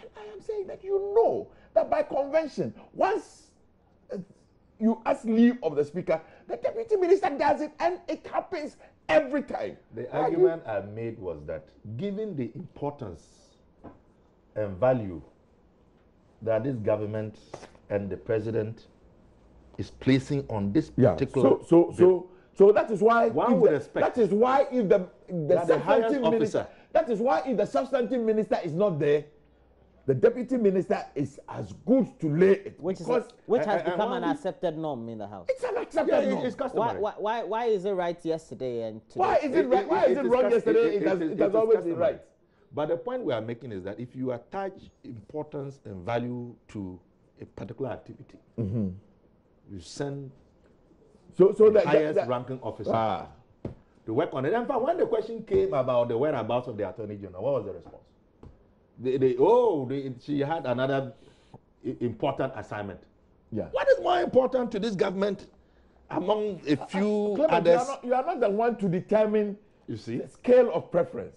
[SPEAKER 2] And I am saying that you know that by convention, once you ask leave of the Speaker, the Deputy Minister does it, and it happens every time.
[SPEAKER 3] The argument I made was that given the importance and value that this government and the President is placing on this
[SPEAKER 2] Yeah.
[SPEAKER 3] particular
[SPEAKER 2] So that is why
[SPEAKER 3] One would expect
[SPEAKER 2] that is why if the
[SPEAKER 3] the highest
[SPEAKER 2] substantive minister
[SPEAKER 3] officer,
[SPEAKER 2] that is why if the substantive minister is not there, the deputy minister is as good to lay it.
[SPEAKER 1] Which
[SPEAKER 2] because
[SPEAKER 1] has become an accepted norm in the House.
[SPEAKER 2] it's an accepted norm.
[SPEAKER 3] it's customary.
[SPEAKER 1] Why is it right yesterday and today?
[SPEAKER 2] Why is it right? Why is it wrong yesterday? It has always been
[SPEAKER 3] customary.
[SPEAKER 2] right.
[SPEAKER 3] But the point we are making is that if you attach importance and value to a particular activity, you send
[SPEAKER 2] So
[SPEAKER 3] the
[SPEAKER 2] that
[SPEAKER 3] highest
[SPEAKER 2] that-
[SPEAKER 3] ranking officer to work on it. In fact, when the question came about the whereabouts of the Attorney General, what was the response? She had another important assignment.
[SPEAKER 2] Yeah.
[SPEAKER 3] What is more important to this government among a few
[SPEAKER 2] Clement,
[SPEAKER 3] others?
[SPEAKER 2] you are not the one to determine
[SPEAKER 3] You see?
[SPEAKER 2] the scale of preference.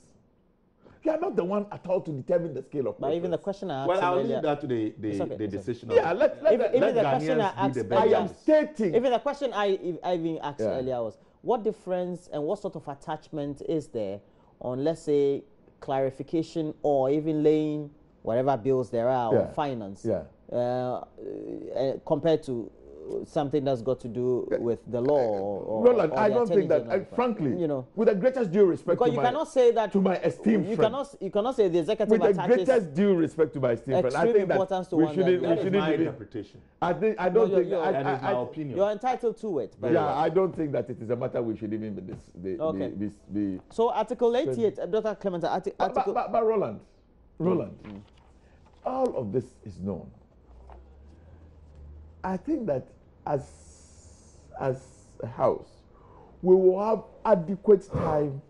[SPEAKER 2] You are not the one at all to determine the scale of preference.
[SPEAKER 1] But even the question I asked
[SPEAKER 3] Well,
[SPEAKER 1] him
[SPEAKER 3] I'll
[SPEAKER 1] earlier,
[SPEAKER 3] leave that to the
[SPEAKER 1] okay.
[SPEAKER 3] decision.
[SPEAKER 2] Yeah,
[SPEAKER 3] of
[SPEAKER 2] let
[SPEAKER 1] even the question I
[SPEAKER 3] Ghanaians
[SPEAKER 1] asked
[SPEAKER 3] be the
[SPEAKER 2] I
[SPEAKER 1] earlier,
[SPEAKER 2] am stating.
[SPEAKER 1] even the question I even asked
[SPEAKER 2] Yeah.
[SPEAKER 1] earlier was, what difference and what sort of attachment is there on, let's say, clarification or even laying whatever bills there are
[SPEAKER 2] Yeah.
[SPEAKER 1] on finance,
[SPEAKER 2] Yeah.
[SPEAKER 1] compared to something that's got to do with the law or
[SPEAKER 2] Roland,
[SPEAKER 1] or
[SPEAKER 2] I
[SPEAKER 1] the
[SPEAKER 2] don't think
[SPEAKER 1] Attorney
[SPEAKER 2] that,
[SPEAKER 1] General.
[SPEAKER 2] frankly,
[SPEAKER 1] you know,
[SPEAKER 2] with the greatest due respect
[SPEAKER 1] because
[SPEAKER 2] to
[SPEAKER 1] you
[SPEAKER 2] my,
[SPEAKER 1] cannot say that
[SPEAKER 2] to my esteemed
[SPEAKER 1] you
[SPEAKER 2] friend,
[SPEAKER 1] cannot say the executive
[SPEAKER 2] with the
[SPEAKER 1] attaches
[SPEAKER 2] greatest due respect to my esteemed friend, I
[SPEAKER 1] extreme
[SPEAKER 2] think that
[SPEAKER 1] importance to
[SPEAKER 2] we
[SPEAKER 1] one
[SPEAKER 2] shouldn't,
[SPEAKER 1] that
[SPEAKER 2] we
[SPEAKER 3] That is
[SPEAKER 2] shouldn't
[SPEAKER 3] my
[SPEAKER 2] even.
[SPEAKER 3] interpretation.
[SPEAKER 2] I don't think.
[SPEAKER 3] And it's my opinion.
[SPEAKER 1] you're entitled to it. But
[SPEAKER 2] Yeah, I don't think that it is a matter we should even
[SPEAKER 1] Okay.
[SPEAKER 2] be
[SPEAKER 1] So Article 88, Dr. Clement, Article.
[SPEAKER 2] But Roland, all of this is known. I think that as a house, we will have adequate time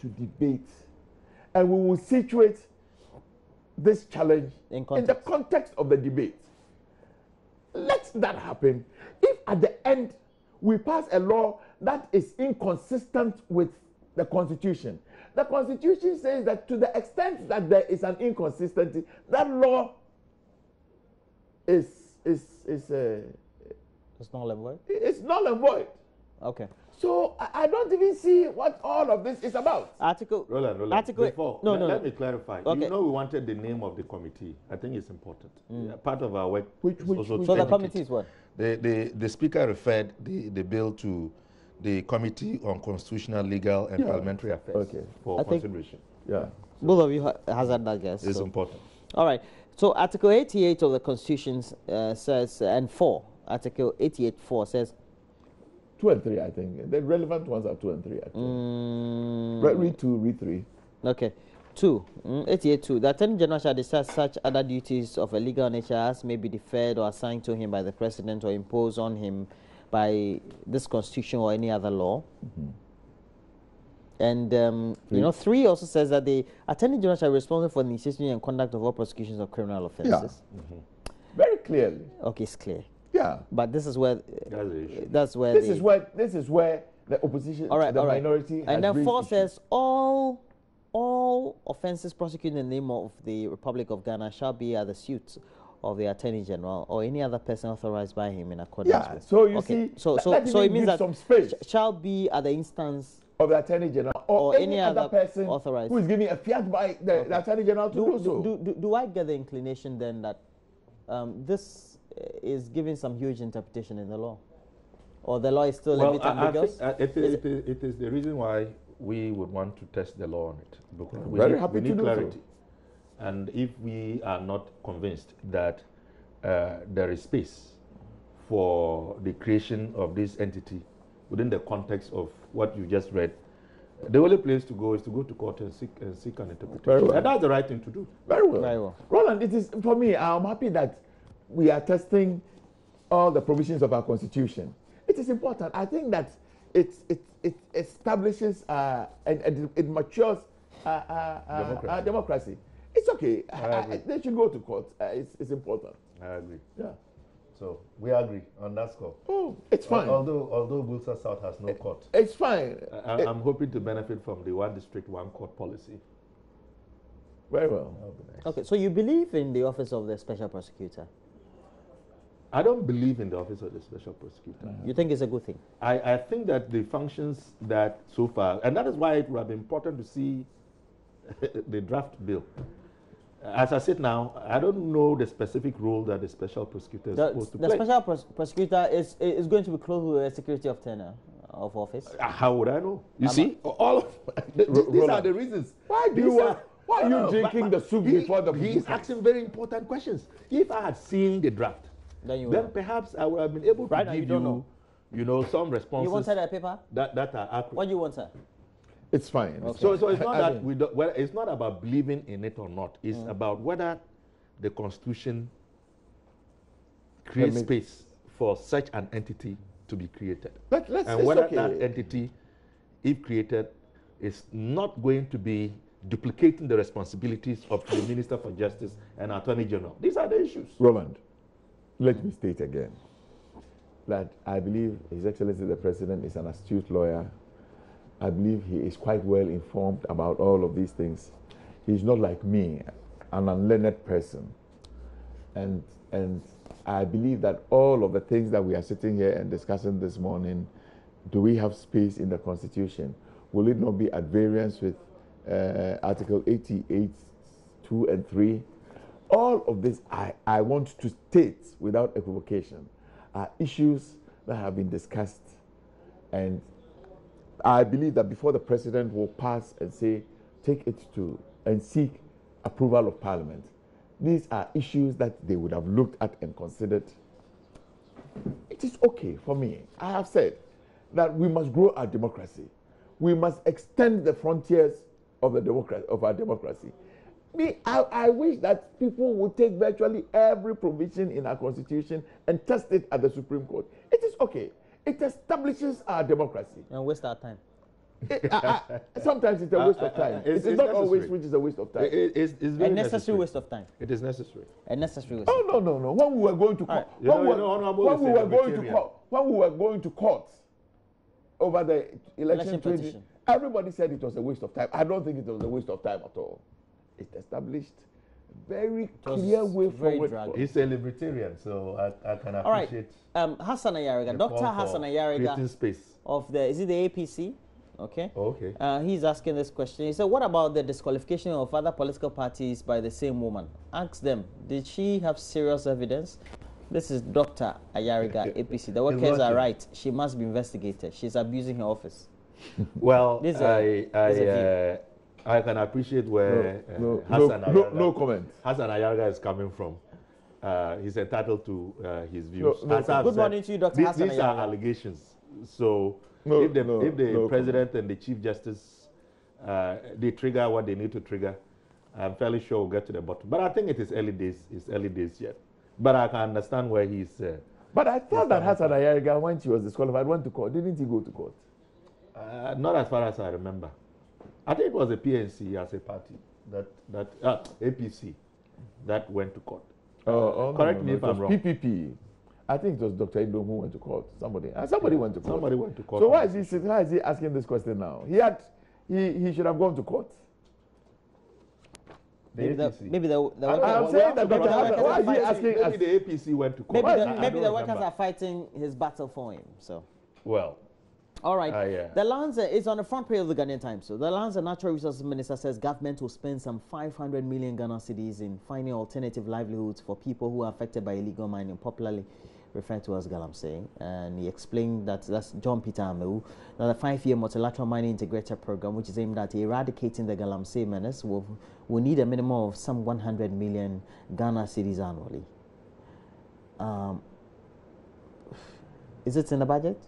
[SPEAKER 2] to debate, and we will situate this challenge
[SPEAKER 1] In
[SPEAKER 2] the context of the debate. Let that happen. If at the end we pass a law that is inconsistent with the Constitution, the Constitution says that to the extent that there is an inconsistency, that law is
[SPEAKER 1] It's not level.
[SPEAKER 2] it's null and void.
[SPEAKER 1] Okay.
[SPEAKER 2] So I don't even see what all of this is about.
[SPEAKER 1] Article.
[SPEAKER 3] Roland,
[SPEAKER 1] Article.
[SPEAKER 3] before,
[SPEAKER 1] No,
[SPEAKER 3] let me clarify.
[SPEAKER 1] Okay.
[SPEAKER 3] You know we wanted the name of the committee. I think it's important. Yeah, part of our work
[SPEAKER 2] Which-
[SPEAKER 3] is
[SPEAKER 2] which-
[SPEAKER 3] also
[SPEAKER 2] which-
[SPEAKER 1] So
[SPEAKER 3] to
[SPEAKER 1] the
[SPEAKER 3] educate.
[SPEAKER 1] committee is what?
[SPEAKER 3] The speaker referred the bill to the Committee on Constitutional, Legal and Parliamentary Affairs
[SPEAKER 2] Okay.
[SPEAKER 3] for
[SPEAKER 1] I think-
[SPEAKER 3] consideration.
[SPEAKER 2] Yeah.
[SPEAKER 1] Both of you hazard that guess.
[SPEAKER 3] It's
[SPEAKER 1] so.
[SPEAKER 3] important.
[SPEAKER 1] All right. So Article 88 of the Constitution says, and 4, Article 88(4) says,
[SPEAKER 2] 2 and 3, I think. The relevant ones are 2 and 3, actually. Read 2, read 3.
[SPEAKER 1] okay, 2, 88(2). The Attorney General shall discharge such other duties of a legal nature as may be deferred or assigned to him by the President or imposed on him by this Constitution or any other law. And, 3 also says that the Attorney General shall be responsible for the initiation and conduct of all prosecutions of criminal offences.
[SPEAKER 2] Very clearly.
[SPEAKER 1] Okay, it's clear.
[SPEAKER 2] Yeah.
[SPEAKER 1] But this is where
[SPEAKER 3] That's the issue.
[SPEAKER 1] that's where
[SPEAKER 2] This
[SPEAKER 1] the,
[SPEAKER 2] is where the opposition,
[SPEAKER 1] all right,
[SPEAKER 2] the
[SPEAKER 1] all right.
[SPEAKER 2] minority, has
[SPEAKER 1] and then
[SPEAKER 2] raised
[SPEAKER 1] 4
[SPEAKER 2] issues.
[SPEAKER 1] says all offences prosecuted in the name of the Republic of Ghana shall be at the suit of the Attorney General or any other person authorized by him in accordance
[SPEAKER 2] Yeah.
[SPEAKER 1] with.
[SPEAKER 2] So you
[SPEAKER 1] Okay,
[SPEAKER 2] see,
[SPEAKER 1] so
[SPEAKER 2] that
[SPEAKER 1] it
[SPEAKER 2] even
[SPEAKER 1] means
[SPEAKER 2] gives
[SPEAKER 1] that
[SPEAKER 2] some space
[SPEAKER 1] shall be at the instance
[SPEAKER 2] of the Attorney General or any other person
[SPEAKER 1] authorized.
[SPEAKER 2] who is giving a fiat by the Attorney General to do so.
[SPEAKER 1] Do I get the inclination then that this is giving some huge interpretation in the law, or the law is still a bit ambiguous?
[SPEAKER 3] I think it is the reason why we would want to test the law on it, because we
[SPEAKER 2] Very
[SPEAKER 3] need,
[SPEAKER 2] happy
[SPEAKER 3] we
[SPEAKER 2] to
[SPEAKER 3] need
[SPEAKER 2] do
[SPEAKER 3] clarity.
[SPEAKER 2] so.
[SPEAKER 3] And if we are not convinced that there is space for the creation of this entity within the context of what you just read, the only place to go is to go to court and seek an interpretation.
[SPEAKER 2] Very well.
[SPEAKER 3] And that's the right thing to do.
[SPEAKER 2] Very well.
[SPEAKER 1] Very well.
[SPEAKER 2] Roland, it is for me. I'm happy that we are testing all the provisions of our Constitution. It is important. I think that it establishes and it matures democracy. It's okay. They should go to court. It's important.
[SPEAKER 3] I agree.
[SPEAKER 2] Yeah.
[SPEAKER 3] So we agree on that score.
[SPEAKER 2] Oh, it's fine.
[SPEAKER 3] Although Bulsa South has no court,
[SPEAKER 2] It's fine.
[SPEAKER 3] I'm hoping to benefit from the one district, one court policy.
[SPEAKER 2] Very well.
[SPEAKER 3] That would be nice.
[SPEAKER 1] Okay, so you believe in the office of the special prosecutor?
[SPEAKER 3] I don't believe in the office of the special prosecutor.
[SPEAKER 1] You think it's a good thing?
[SPEAKER 3] I think that the functions that so far, and that is why it would have been important to see the draft bill, As I said now, I don't know the specific role that the special prosecutor is supposed to
[SPEAKER 1] the
[SPEAKER 3] play.
[SPEAKER 1] special prosecutor is going to be close with the security of tenure of office.
[SPEAKER 3] How would I know? You see, all of these are the reasons.
[SPEAKER 2] Why do you want? Why are you drinking the soup before the?
[SPEAKER 3] He's asking very important questions. If I had seen the draft, then perhaps I would have been able to give you know, some responses.
[SPEAKER 1] You wanted a paper
[SPEAKER 3] that are accurate.
[SPEAKER 1] What do you want, sir?
[SPEAKER 2] It's fine.
[SPEAKER 3] Okay. So it's not that we don't. Well, it's not about believing in it or not. It's about whether the Constitution creates space for such an entity to be created, and whether that entity, if created, is not going to be duplicating the responsibilities of the Minister for Justice and Attorney General. These are the issues.
[SPEAKER 2] Roland, let me state again that I believe His Excellency the President is an astute lawyer. I believe he is quite well informed about all of these things. He's not like me, an unlearned person. And I believe that all of the things that we are sitting here and discussing this morning, do we have space in the Constitution? Will it not be at variance with Article 88, 2 and 3? All of this I want to state without equivocation are issues that have been discussed, and I believe that before the President will pass and say, take it to and seek approval of Parliament, these are issues that they would have looked at and considered. It is okay for me. I have said that we must grow our democracy. We must extend the frontiers of our democracy. I wish that people would take virtually every provision in our Constitution and test it at the Supreme Court. It is okay. It establishes our democracy.
[SPEAKER 1] And waste our time.
[SPEAKER 2] Sometimes it's a waste of time. It is not always which is a waste of time.
[SPEAKER 3] It's very
[SPEAKER 1] a necessary waste of time.
[SPEAKER 3] It is necessary.
[SPEAKER 1] A necessary waste.
[SPEAKER 2] Oh no. When we were going to court, when we were going to court over the election petition, everybody said it was a waste of time. I don't think it was a waste of time at all. It established a very clear way forward.
[SPEAKER 3] He's a libertarian, so I can appreciate.
[SPEAKER 1] All right, Hassan Ayariga, Dr. Hassan Ayariga,
[SPEAKER 3] space
[SPEAKER 1] of the APC? Okay.
[SPEAKER 3] Okay.
[SPEAKER 1] He's asking this question. He said, "What about the disqualification of other political parties by the same woman? Ask them. Did she have serious evidence?" This is Dr. Ayariga, APC. The workers are right. She must be investigated. She's abusing her office.
[SPEAKER 3] Well, I can appreciate where
[SPEAKER 2] no comment.
[SPEAKER 3] Hassan Ayariga is coming from. He's entitled to his views.
[SPEAKER 1] Good morning to you, Dr. Hassan Ayariga.
[SPEAKER 3] These are allegations. So if the President and the Chief Justice they trigger what they need to trigger, I'm fairly sure we'll get to the bottom. But I think it is early days. It's early days yet. But I can understand where he's.
[SPEAKER 2] But I thought that Hassan Ayariga, when she was disqualified, went to court. Didn't he go to court?
[SPEAKER 3] Not as far as I remember. I think it was the PNC as a party APC that went to court. Correct me if I'm wrong.
[SPEAKER 2] PPP. I think it was Dr. Indom who went to court. Somebody went to court.
[SPEAKER 3] Somebody went to court.
[SPEAKER 2] So why is he asking this question now? He should have gone to court.
[SPEAKER 1] Maybe the
[SPEAKER 3] APC went to court.
[SPEAKER 1] Maybe the workers are fighting his battle for him. So.
[SPEAKER 3] Well.
[SPEAKER 1] All right. The Lands is on the front page of the Ghanaian Times. So the Lands and Natural Resources Minister says government will spend some 500 million Ghana cedis in finding alternative livelihoods for people who are affected by illegal mining, popularly referred to as galamsey. And he explained that's John Peter Amewu. Now, the 5-year multilateral mining integrated program, which is aimed at eradicating the galamsey menace, will need a minimum of some 100 million Ghana cedis annually. Is it in the budget?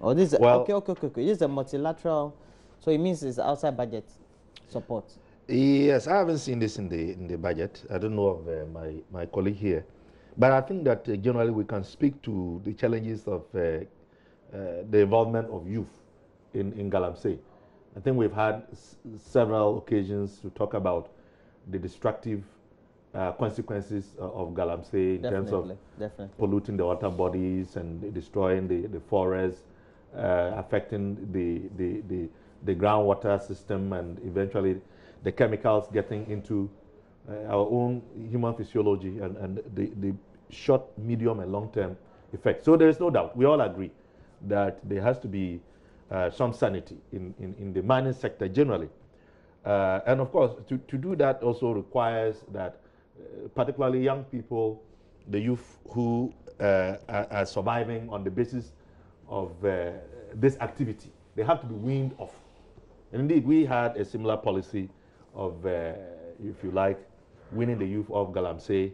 [SPEAKER 1] Oh, this is okay. This is a multilateral, so it means it's outside budget support.
[SPEAKER 3] Yes, I haven't seen this in the budget. I don't know of my colleague here, but I think that generally we can speak to the challenges of the involvement of youth in galamsey. I think we've had several occasions to talk about the destructive consequences of galamsey in terms of polluting the water bodies and destroying the forests. Affecting the groundwater system and eventually the chemicals getting into our own human physiology and the short, medium, and long-term effects. So there is no doubt, we all agree that there has to be some sanity in the mining sector generally. And of course, to do that also requires that particularly young people, the youth who are surviving on the basis of this activity, they have to be weaned off. And indeed, we had a similar policy of, if you like, winning the youth of Galamsey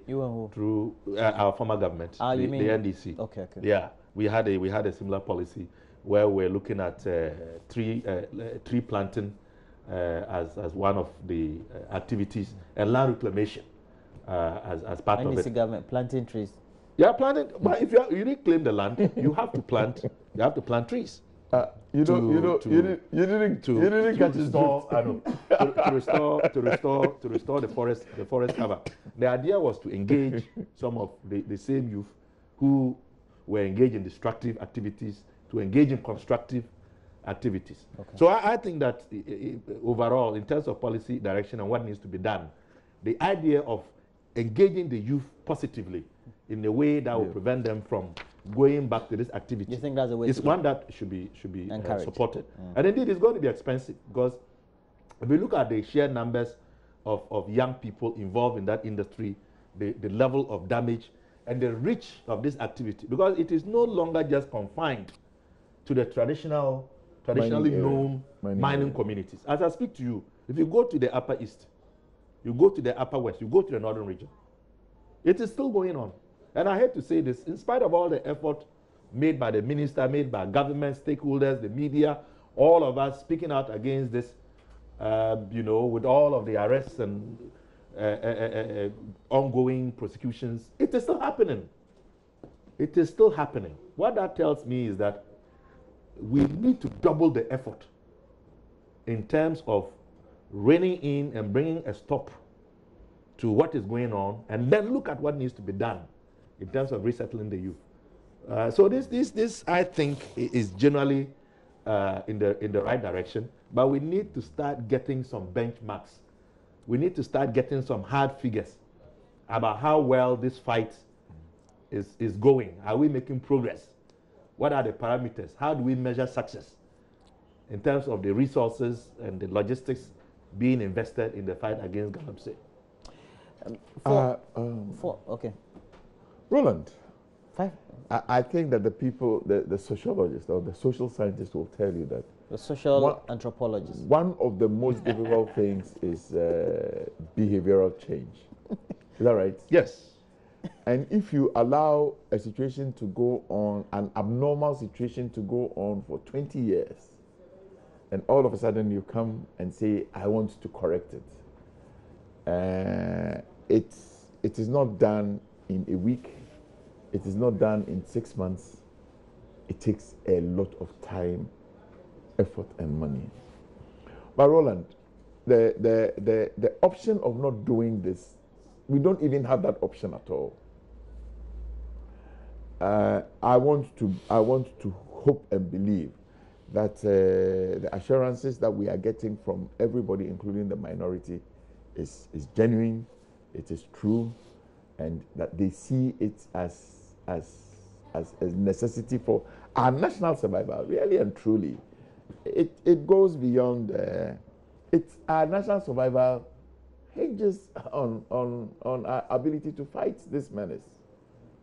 [SPEAKER 3] through our former government,
[SPEAKER 1] you mean
[SPEAKER 3] the NDC.
[SPEAKER 1] Okay, okay.
[SPEAKER 3] Yeah, we had a similar policy where we're looking at tree planting as one of the activities, and land reclamation as part of
[SPEAKER 1] NDC
[SPEAKER 3] it.
[SPEAKER 1] government planting trees.
[SPEAKER 3] Yeah, planting. But if you reclaim the land, you have to plant. You have to plant trees.
[SPEAKER 2] You didn't catch his
[SPEAKER 3] restore, to restore the forest cover. The idea was to engage some of the same youth who were engaged in destructive activities to engage in constructive activities. Okay. So I think that overall, in terms of policy direction and what needs to be done, the idea of engaging the youth positively in a way that will prevent them from going back to this activity.
[SPEAKER 1] You think that's a way?
[SPEAKER 3] It's one that should be supported. And indeed, it's going to be expensive because if we look at the sheer numbers of young people involved in that industry, the level of damage and the reach of this activity, because it is no longer just confined to the traditionally known mining communities. As I speak to you, if you go to the Upper East, you go to the Upper West, you go to the Northern region, it is still going on. And I hate to say this, in spite of all the effort made by the minister, made by government, stakeholders, the media, all of us speaking out against this, with all of the arrests and ongoing prosecutions, it is still happening. It is still happening. What that tells me is that we need to double the effort in terms of reining in and bringing a stop to what is going on, and then look at what needs to be done in terms of resettling the youth. So this I think is generally in the right direction, but we need to start getting some benchmarks. We need to start getting some hard figures about how well this fight is going. Are we making progress? What are the parameters? How do we measure success in terms of the resources and the logistics being invested in the fight against Galamsey?
[SPEAKER 1] Okay.
[SPEAKER 2] Roland,
[SPEAKER 1] 5.
[SPEAKER 2] I think that the people, the sociologists or the social scientists will tell you that
[SPEAKER 1] the social anthropologists.
[SPEAKER 2] One of the most difficult things is behavioral change. Is that right?
[SPEAKER 3] Yes.
[SPEAKER 2] And if you allow a situation to go on, an abnormal situation to go on for 20 years, and all of a sudden you come and say, I want to correct it. It is not done in a week. It is not done in 6 months. It takes a lot of time, effort, and money. But Roland, the option of not doing this, we don't even have that option at all. I want to hope and believe that the assurances that we are getting from everybody, including the minority, is genuine, it is true, and that they see it as a necessity for our national survival, really and truly. It goes beyond. It's our national survival hinges on our ability to fight this menace.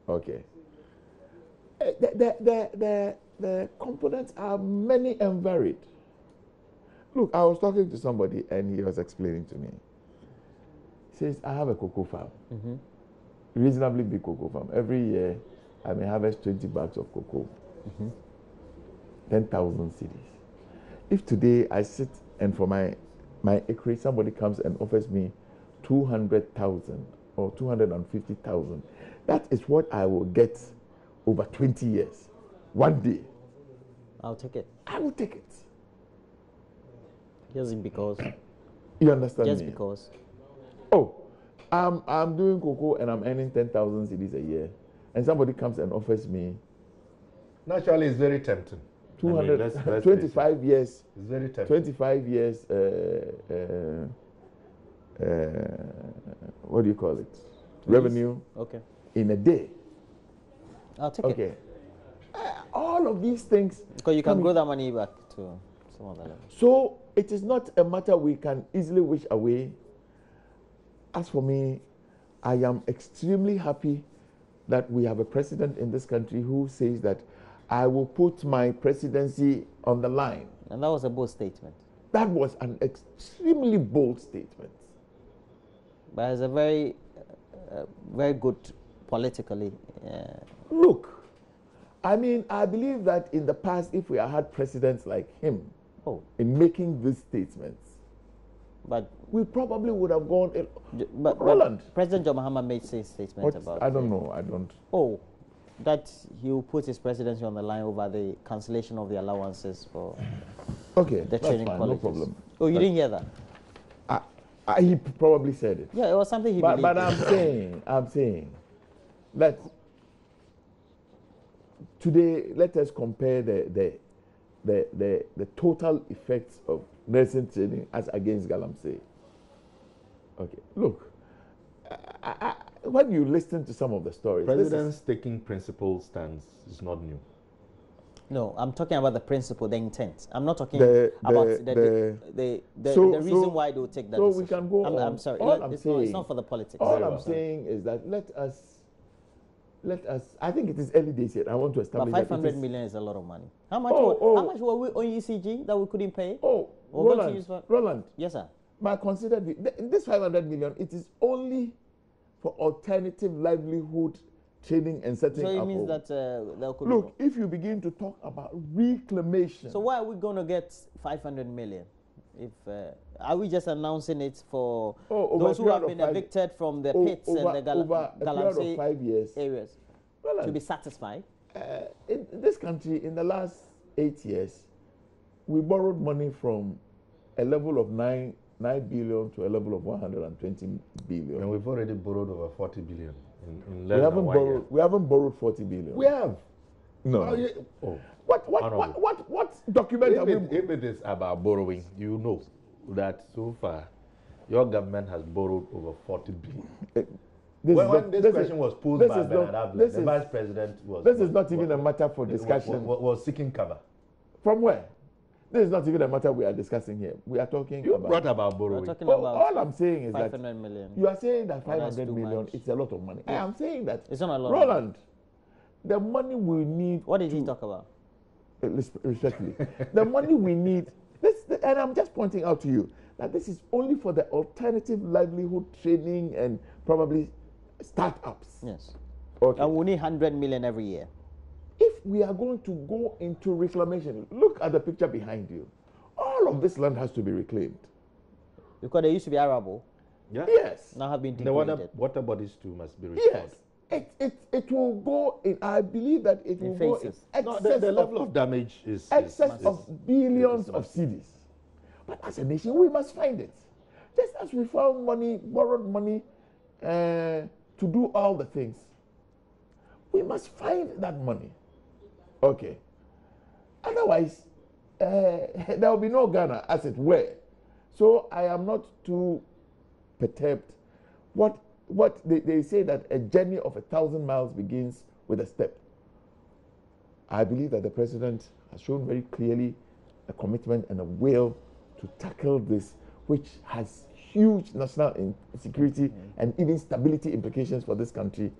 [SPEAKER 2] Okay. The components are many and varied. Look, I was talking to somebody and he was explaining to me. He says, I have a cocoa farm, reasonably big cocoa farm. Every year, I may harvest 20 bags of cocoa, 10,000 cedis. If today I sit and for my acreage, somebody comes and offers me 200,000 or 250,000, that is what I will get over 20 years, one day.
[SPEAKER 1] I'll take it.
[SPEAKER 2] I will take it.
[SPEAKER 1] Just because.
[SPEAKER 2] You understand me?
[SPEAKER 1] Just because.
[SPEAKER 2] Oh, I'm doing cocoa and I'm earning 10,000 cedis a year, and somebody comes and offers me.
[SPEAKER 3] Naturally, it's very tempting.
[SPEAKER 2] 25 years.
[SPEAKER 3] It's very tempting.
[SPEAKER 2] 25 years. What do you call it? Revenue.
[SPEAKER 1] Okay.
[SPEAKER 2] In a day.
[SPEAKER 1] I'll take it.
[SPEAKER 2] Okay. All of these things.
[SPEAKER 1] Because you can grow that money back to some other level.
[SPEAKER 2] So it is not a matter we can easily wish away. As for me, I am extremely happy that we have a president in this country who says that I will put my presidency on the line.
[SPEAKER 1] And that was a bold statement.
[SPEAKER 2] That was an extremely bold statement.
[SPEAKER 1] But it's a very, very good politically.
[SPEAKER 2] Look, I mean, I believe that in the past, if we had presidents like him in making these statements,
[SPEAKER 1] but
[SPEAKER 2] we probably would have gone.
[SPEAKER 1] But
[SPEAKER 2] Roland,
[SPEAKER 1] President John Mahama made a statement about.
[SPEAKER 2] I don't know. I don't.
[SPEAKER 1] Oh, that he will put his presidency on the line over the cancellation of the allowances for.
[SPEAKER 2] Okay,
[SPEAKER 1] the
[SPEAKER 2] that's
[SPEAKER 1] training
[SPEAKER 2] fine,
[SPEAKER 1] colleges.
[SPEAKER 2] no problem.
[SPEAKER 1] Oh, you didn't hear that?
[SPEAKER 2] He probably said it.
[SPEAKER 1] Yeah, it was something he believed.
[SPEAKER 2] But I'm saying that today, let us compare the total effects of nursing training as against Galamsey. Okay, look, when you listen to some of the stories,
[SPEAKER 3] Presidents taking principled stance is not new.
[SPEAKER 1] No, I'm talking about the principle, the intent. I'm not talking about the reason why they will take that decision.
[SPEAKER 2] So we can go on.
[SPEAKER 1] I'm sorry. It's not for the politics.
[SPEAKER 2] All I'm saying is that let us. I think it is early days yet. I want to establish.
[SPEAKER 1] But 500 million is a lot of money. How much? How much were we on ECG that we couldn't pay?
[SPEAKER 2] Roland.
[SPEAKER 1] Yes, sir.
[SPEAKER 2] But consider this 500 million. It is only for alternative livelihood training and setting up.
[SPEAKER 1] So it means that there could
[SPEAKER 2] look, if you begin to talk about reclamation.
[SPEAKER 1] So why are we going to get 500 million? If are we just announcing it for those who have been evicted from the pits and the Galamsey
[SPEAKER 2] 5 years
[SPEAKER 1] areas to be satisfied?
[SPEAKER 2] In this country, in the last 8 years, we borrowed money from a level of 9 billion to a level of 120 billion.
[SPEAKER 3] And we've already borrowed over 40 billion in
[SPEAKER 2] less than 1 year. We haven't borrowed 40 billion.
[SPEAKER 3] We have.
[SPEAKER 2] No. What document have we?
[SPEAKER 3] If it is about borrowing, you know that so far your government has borrowed over 40 billion. When this question was posed by Bernard Abler, the vice president was.
[SPEAKER 2] This is not even a matter for discussion.
[SPEAKER 3] Was seeking cover.
[SPEAKER 2] From where? This is not even a matter we are discussing here. We are talking
[SPEAKER 3] about. You brought about borrowing.
[SPEAKER 1] All
[SPEAKER 2] I'm saying is
[SPEAKER 1] 500 million.
[SPEAKER 2] You are saying that 500 million is a lot of money. I am saying that
[SPEAKER 1] it's not a lot.
[SPEAKER 2] Roland, the money we need.
[SPEAKER 1] What did he talk about?
[SPEAKER 2] Respectfully, the money we need. And I'm just pointing out to you that this is only for the alternative livelihood training and probably startups.
[SPEAKER 1] Yes.
[SPEAKER 2] Okay.
[SPEAKER 1] And we need 100 million every year.
[SPEAKER 2] If we are going to go into reclamation, look at the picture behind you. All of this land has to be reclaimed.
[SPEAKER 1] Because they used to be arable.
[SPEAKER 2] Yeah? Yes.
[SPEAKER 1] Now have been degraded.
[SPEAKER 3] The water bodies too must be restored.
[SPEAKER 2] Yes. It will go in, I believe that it will go in excess
[SPEAKER 3] the level of damage is
[SPEAKER 2] excess of billions of cedis. But as a nation, we must find it. Just as we found money, borrowed money to do all the things, we must find that money. Okay. Otherwise, there will be no Ghana, as it were. So I am not too perturbed. What they say that a journey of 1,000 miles begins with a step. I believe that the president has shown very clearly a commitment and a will to tackle this, which has huge national security and even stability implications for this country.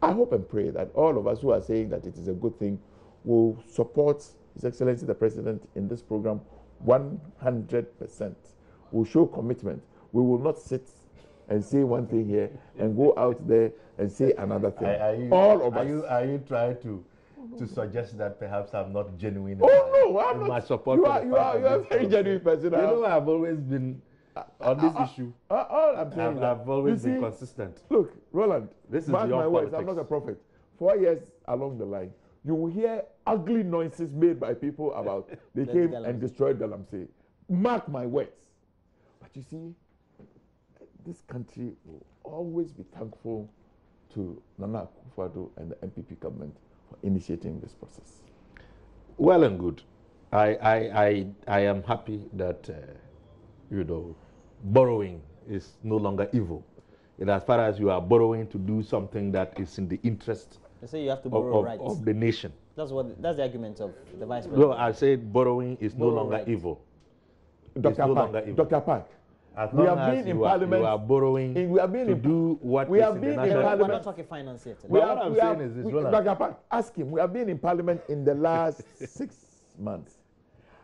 [SPEAKER 2] I hope and pray that all of us who are saying that it is a good thing will support His Excellency the President in this program 100%. We'll show commitment. We will not sit and say one thing here and go out there and say another thing. All of us.
[SPEAKER 3] Are you trying to suggest that perhaps I'm not genuine?
[SPEAKER 2] I'm not.
[SPEAKER 3] My support.
[SPEAKER 2] You are a very genuine person.
[SPEAKER 3] You know, I've always been on this issue.
[SPEAKER 2] All I'm saying
[SPEAKER 3] I've always been consistent.
[SPEAKER 2] Look, Roland,
[SPEAKER 3] this is
[SPEAKER 2] mark my words,
[SPEAKER 3] politics.
[SPEAKER 2] I'm not a prophet. 4 years along the line, you will hear ugly noises made by people about they came and destroyed Galamsey. Mark my words. But you see, this country will always be thankful to Nana Akufo-Addo and the MPP government for initiating this process.
[SPEAKER 3] Well and good. I am happy that borrowing is no longer evil. And as far as you are borrowing to do something that is in the interest
[SPEAKER 1] you have to borrow
[SPEAKER 3] of the nation.
[SPEAKER 1] That's the argument of the vice president.
[SPEAKER 3] No, I said borrowing is no longer evil.
[SPEAKER 2] Dr.
[SPEAKER 3] no
[SPEAKER 2] Park,
[SPEAKER 3] longer evil.
[SPEAKER 2] Dr. Park.
[SPEAKER 3] As
[SPEAKER 2] We
[SPEAKER 3] long
[SPEAKER 2] have
[SPEAKER 3] as
[SPEAKER 2] been in
[SPEAKER 3] you are,
[SPEAKER 2] Parliament.
[SPEAKER 3] you are borrowing
[SPEAKER 2] We have been
[SPEAKER 3] to
[SPEAKER 2] in,
[SPEAKER 3] do what
[SPEAKER 2] we
[SPEAKER 3] is
[SPEAKER 2] have
[SPEAKER 3] in
[SPEAKER 2] been
[SPEAKER 3] the
[SPEAKER 2] in
[SPEAKER 3] national
[SPEAKER 2] Parliament.
[SPEAKER 1] We're not talking finance yet.
[SPEAKER 3] But what I'm saying is this, Roland.
[SPEAKER 2] Dr. Park, ask him. We have been in Parliament in the last 6 months.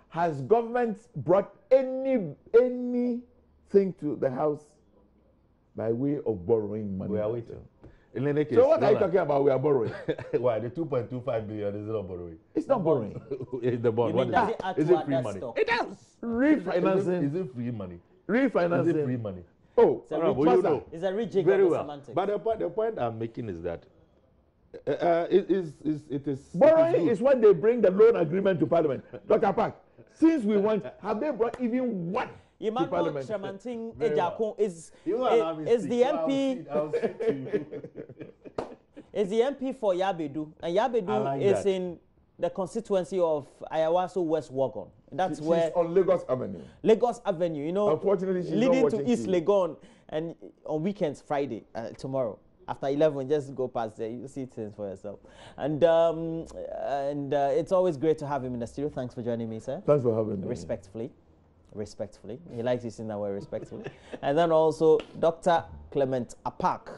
[SPEAKER 2] Has government brought anything to the House by way of borrowing money?
[SPEAKER 3] We are waiting. In any case,
[SPEAKER 2] So what are you talking about? We are borrowing.
[SPEAKER 3] Why the 2.25 billion is not borrowing?
[SPEAKER 2] It's not borrowing.
[SPEAKER 3] The bond.
[SPEAKER 1] You mean,
[SPEAKER 3] What
[SPEAKER 1] does it add
[SPEAKER 3] is
[SPEAKER 1] to
[SPEAKER 3] it
[SPEAKER 1] our
[SPEAKER 3] free
[SPEAKER 1] debt
[SPEAKER 3] money?
[SPEAKER 1] stock?
[SPEAKER 2] It does. Refinancing.
[SPEAKER 3] Is it free money?
[SPEAKER 2] Refinancing.
[SPEAKER 3] Is it free money?
[SPEAKER 2] Oh,
[SPEAKER 1] It's a
[SPEAKER 3] Honorable,
[SPEAKER 1] rejig-
[SPEAKER 3] you know.
[SPEAKER 1] It's a rejig
[SPEAKER 3] Very
[SPEAKER 1] of the
[SPEAKER 3] well.
[SPEAKER 1] semantics.
[SPEAKER 3] But the point I'm making is that it is
[SPEAKER 2] borrowing
[SPEAKER 3] good.
[SPEAKER 2] is when they bring the loan agreement to Parliament. Dr. Park, since we want, have they brought even one to
[SPEAKER 1] Emmanuel
[SPEAKER 2] Parliament?
[SPEAKER 1] Tremantin
[SPEAKER 3] Very well.
[SPEAKER 1] Ejakun is
[SPEAKER 3] You will allow me
[SPEAKER 1] is
[SPEAKER 3] speak,
[SPEAKER 1] the
[SPEAKER 3] so
[SPEAKER 1] MP
[SPEAKER 3] I'll speak to you.
[SPEAKER 1] is the MP for Yabedu, and
[SPEAKER 3] I
[SPEAKER 1] Yabedu
[SPEAKER 3] like
[SPEAKER 1] is
[SPEAKER 3] that.
[SPEAKER 1] in the constituency of Ayawaso West Wagon. That's
[SPEAKER 2] She's
[SPEAKER 1] where
[SPEAKER 2] on Lagos Avenue.
[SPEAKER 1] Lagos Avenue, you know,
[SPEAKER 2] Unfortunately, she's not
[SPEAKER 1] leading to
[SPEAKER 2] watching
[SPEAKER 1] East
[SPEAKER 2] TV.
[SPEAKER 1] Legon, and on weekends, Friday, tomorrow. After 11, just go past there. You see things for yourself. And it's always great to have him in the studio. Thanks for joining me, sir.
[SPEAKER 2] Thanks for having me.
[SPEAKER 1] Respectfully. He likes using that word respectfully. And then also Dr. Clement Apak,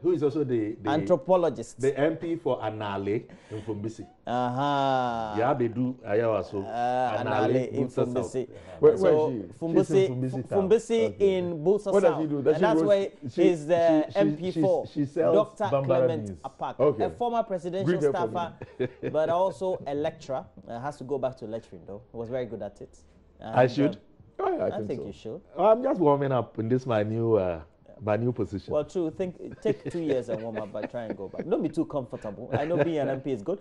[SPEAKER 3] Who is also the
[SPEAKER 1] anthropologist.
[SPEAKER 3] the MP for Anale in Fumbisi. Yabedu Ayawaso.
[SPEAKER 1] Anale in Fumbisi.
[SPEAKER 2] Where
[SPEAKER 1] So
[SPEAKER 2] is she?
[SPEAKER 1] Fumbisi,
[SPEAKER 3] She's in Fumbisi town.
[SPEAKER 1] Fumbisi
[SPEAKER 3] Okay.
[SPEAKER 1] in Bulsa
[SPEAKER 2] What does
[SPEAKER 1] South.
[SPEAKER 2] she do? Does
[SPEAKER 1] And
[SPEAKER 2] she
[SPEAKER 1] that's
[SPEAKER 2] roast-
[SPEAKER 1] where he's the MP for
[SPEAKER 3] she sells
[SPEAKER 1] Dr.
[SPEAKER 3] Bambara
[SPEAKER 1] Clement
[SPEAKER 3] beans.
[SPEAKER 1] Apak,
[SPEAKER 2] Okay.
[SPEAKER 1] a former presidential
[SPEAKER 2] Greet her for
[SPEAKER 1] staffer, but also a lecturer. Has to go back to lecturing though. He was very good at it.
[SPEAKER 3] I
[SPEAKER 1] And,
[SPEAKER 3] should.
[SPEAKER 2] Oh, yeah,
[SPEAKER 1] I
[SPEAKER 2] I
[SPEAKER 1] think
[SPEAKER 2] so.
[SPEAKER 1] you should.
[SPEAKER 3] I'm just warming up in this my new position.
[SPEAKER 1] Well, true. Take 2 years and warm up, but try and go back. Don't be too comfortable. I know being an MP is good.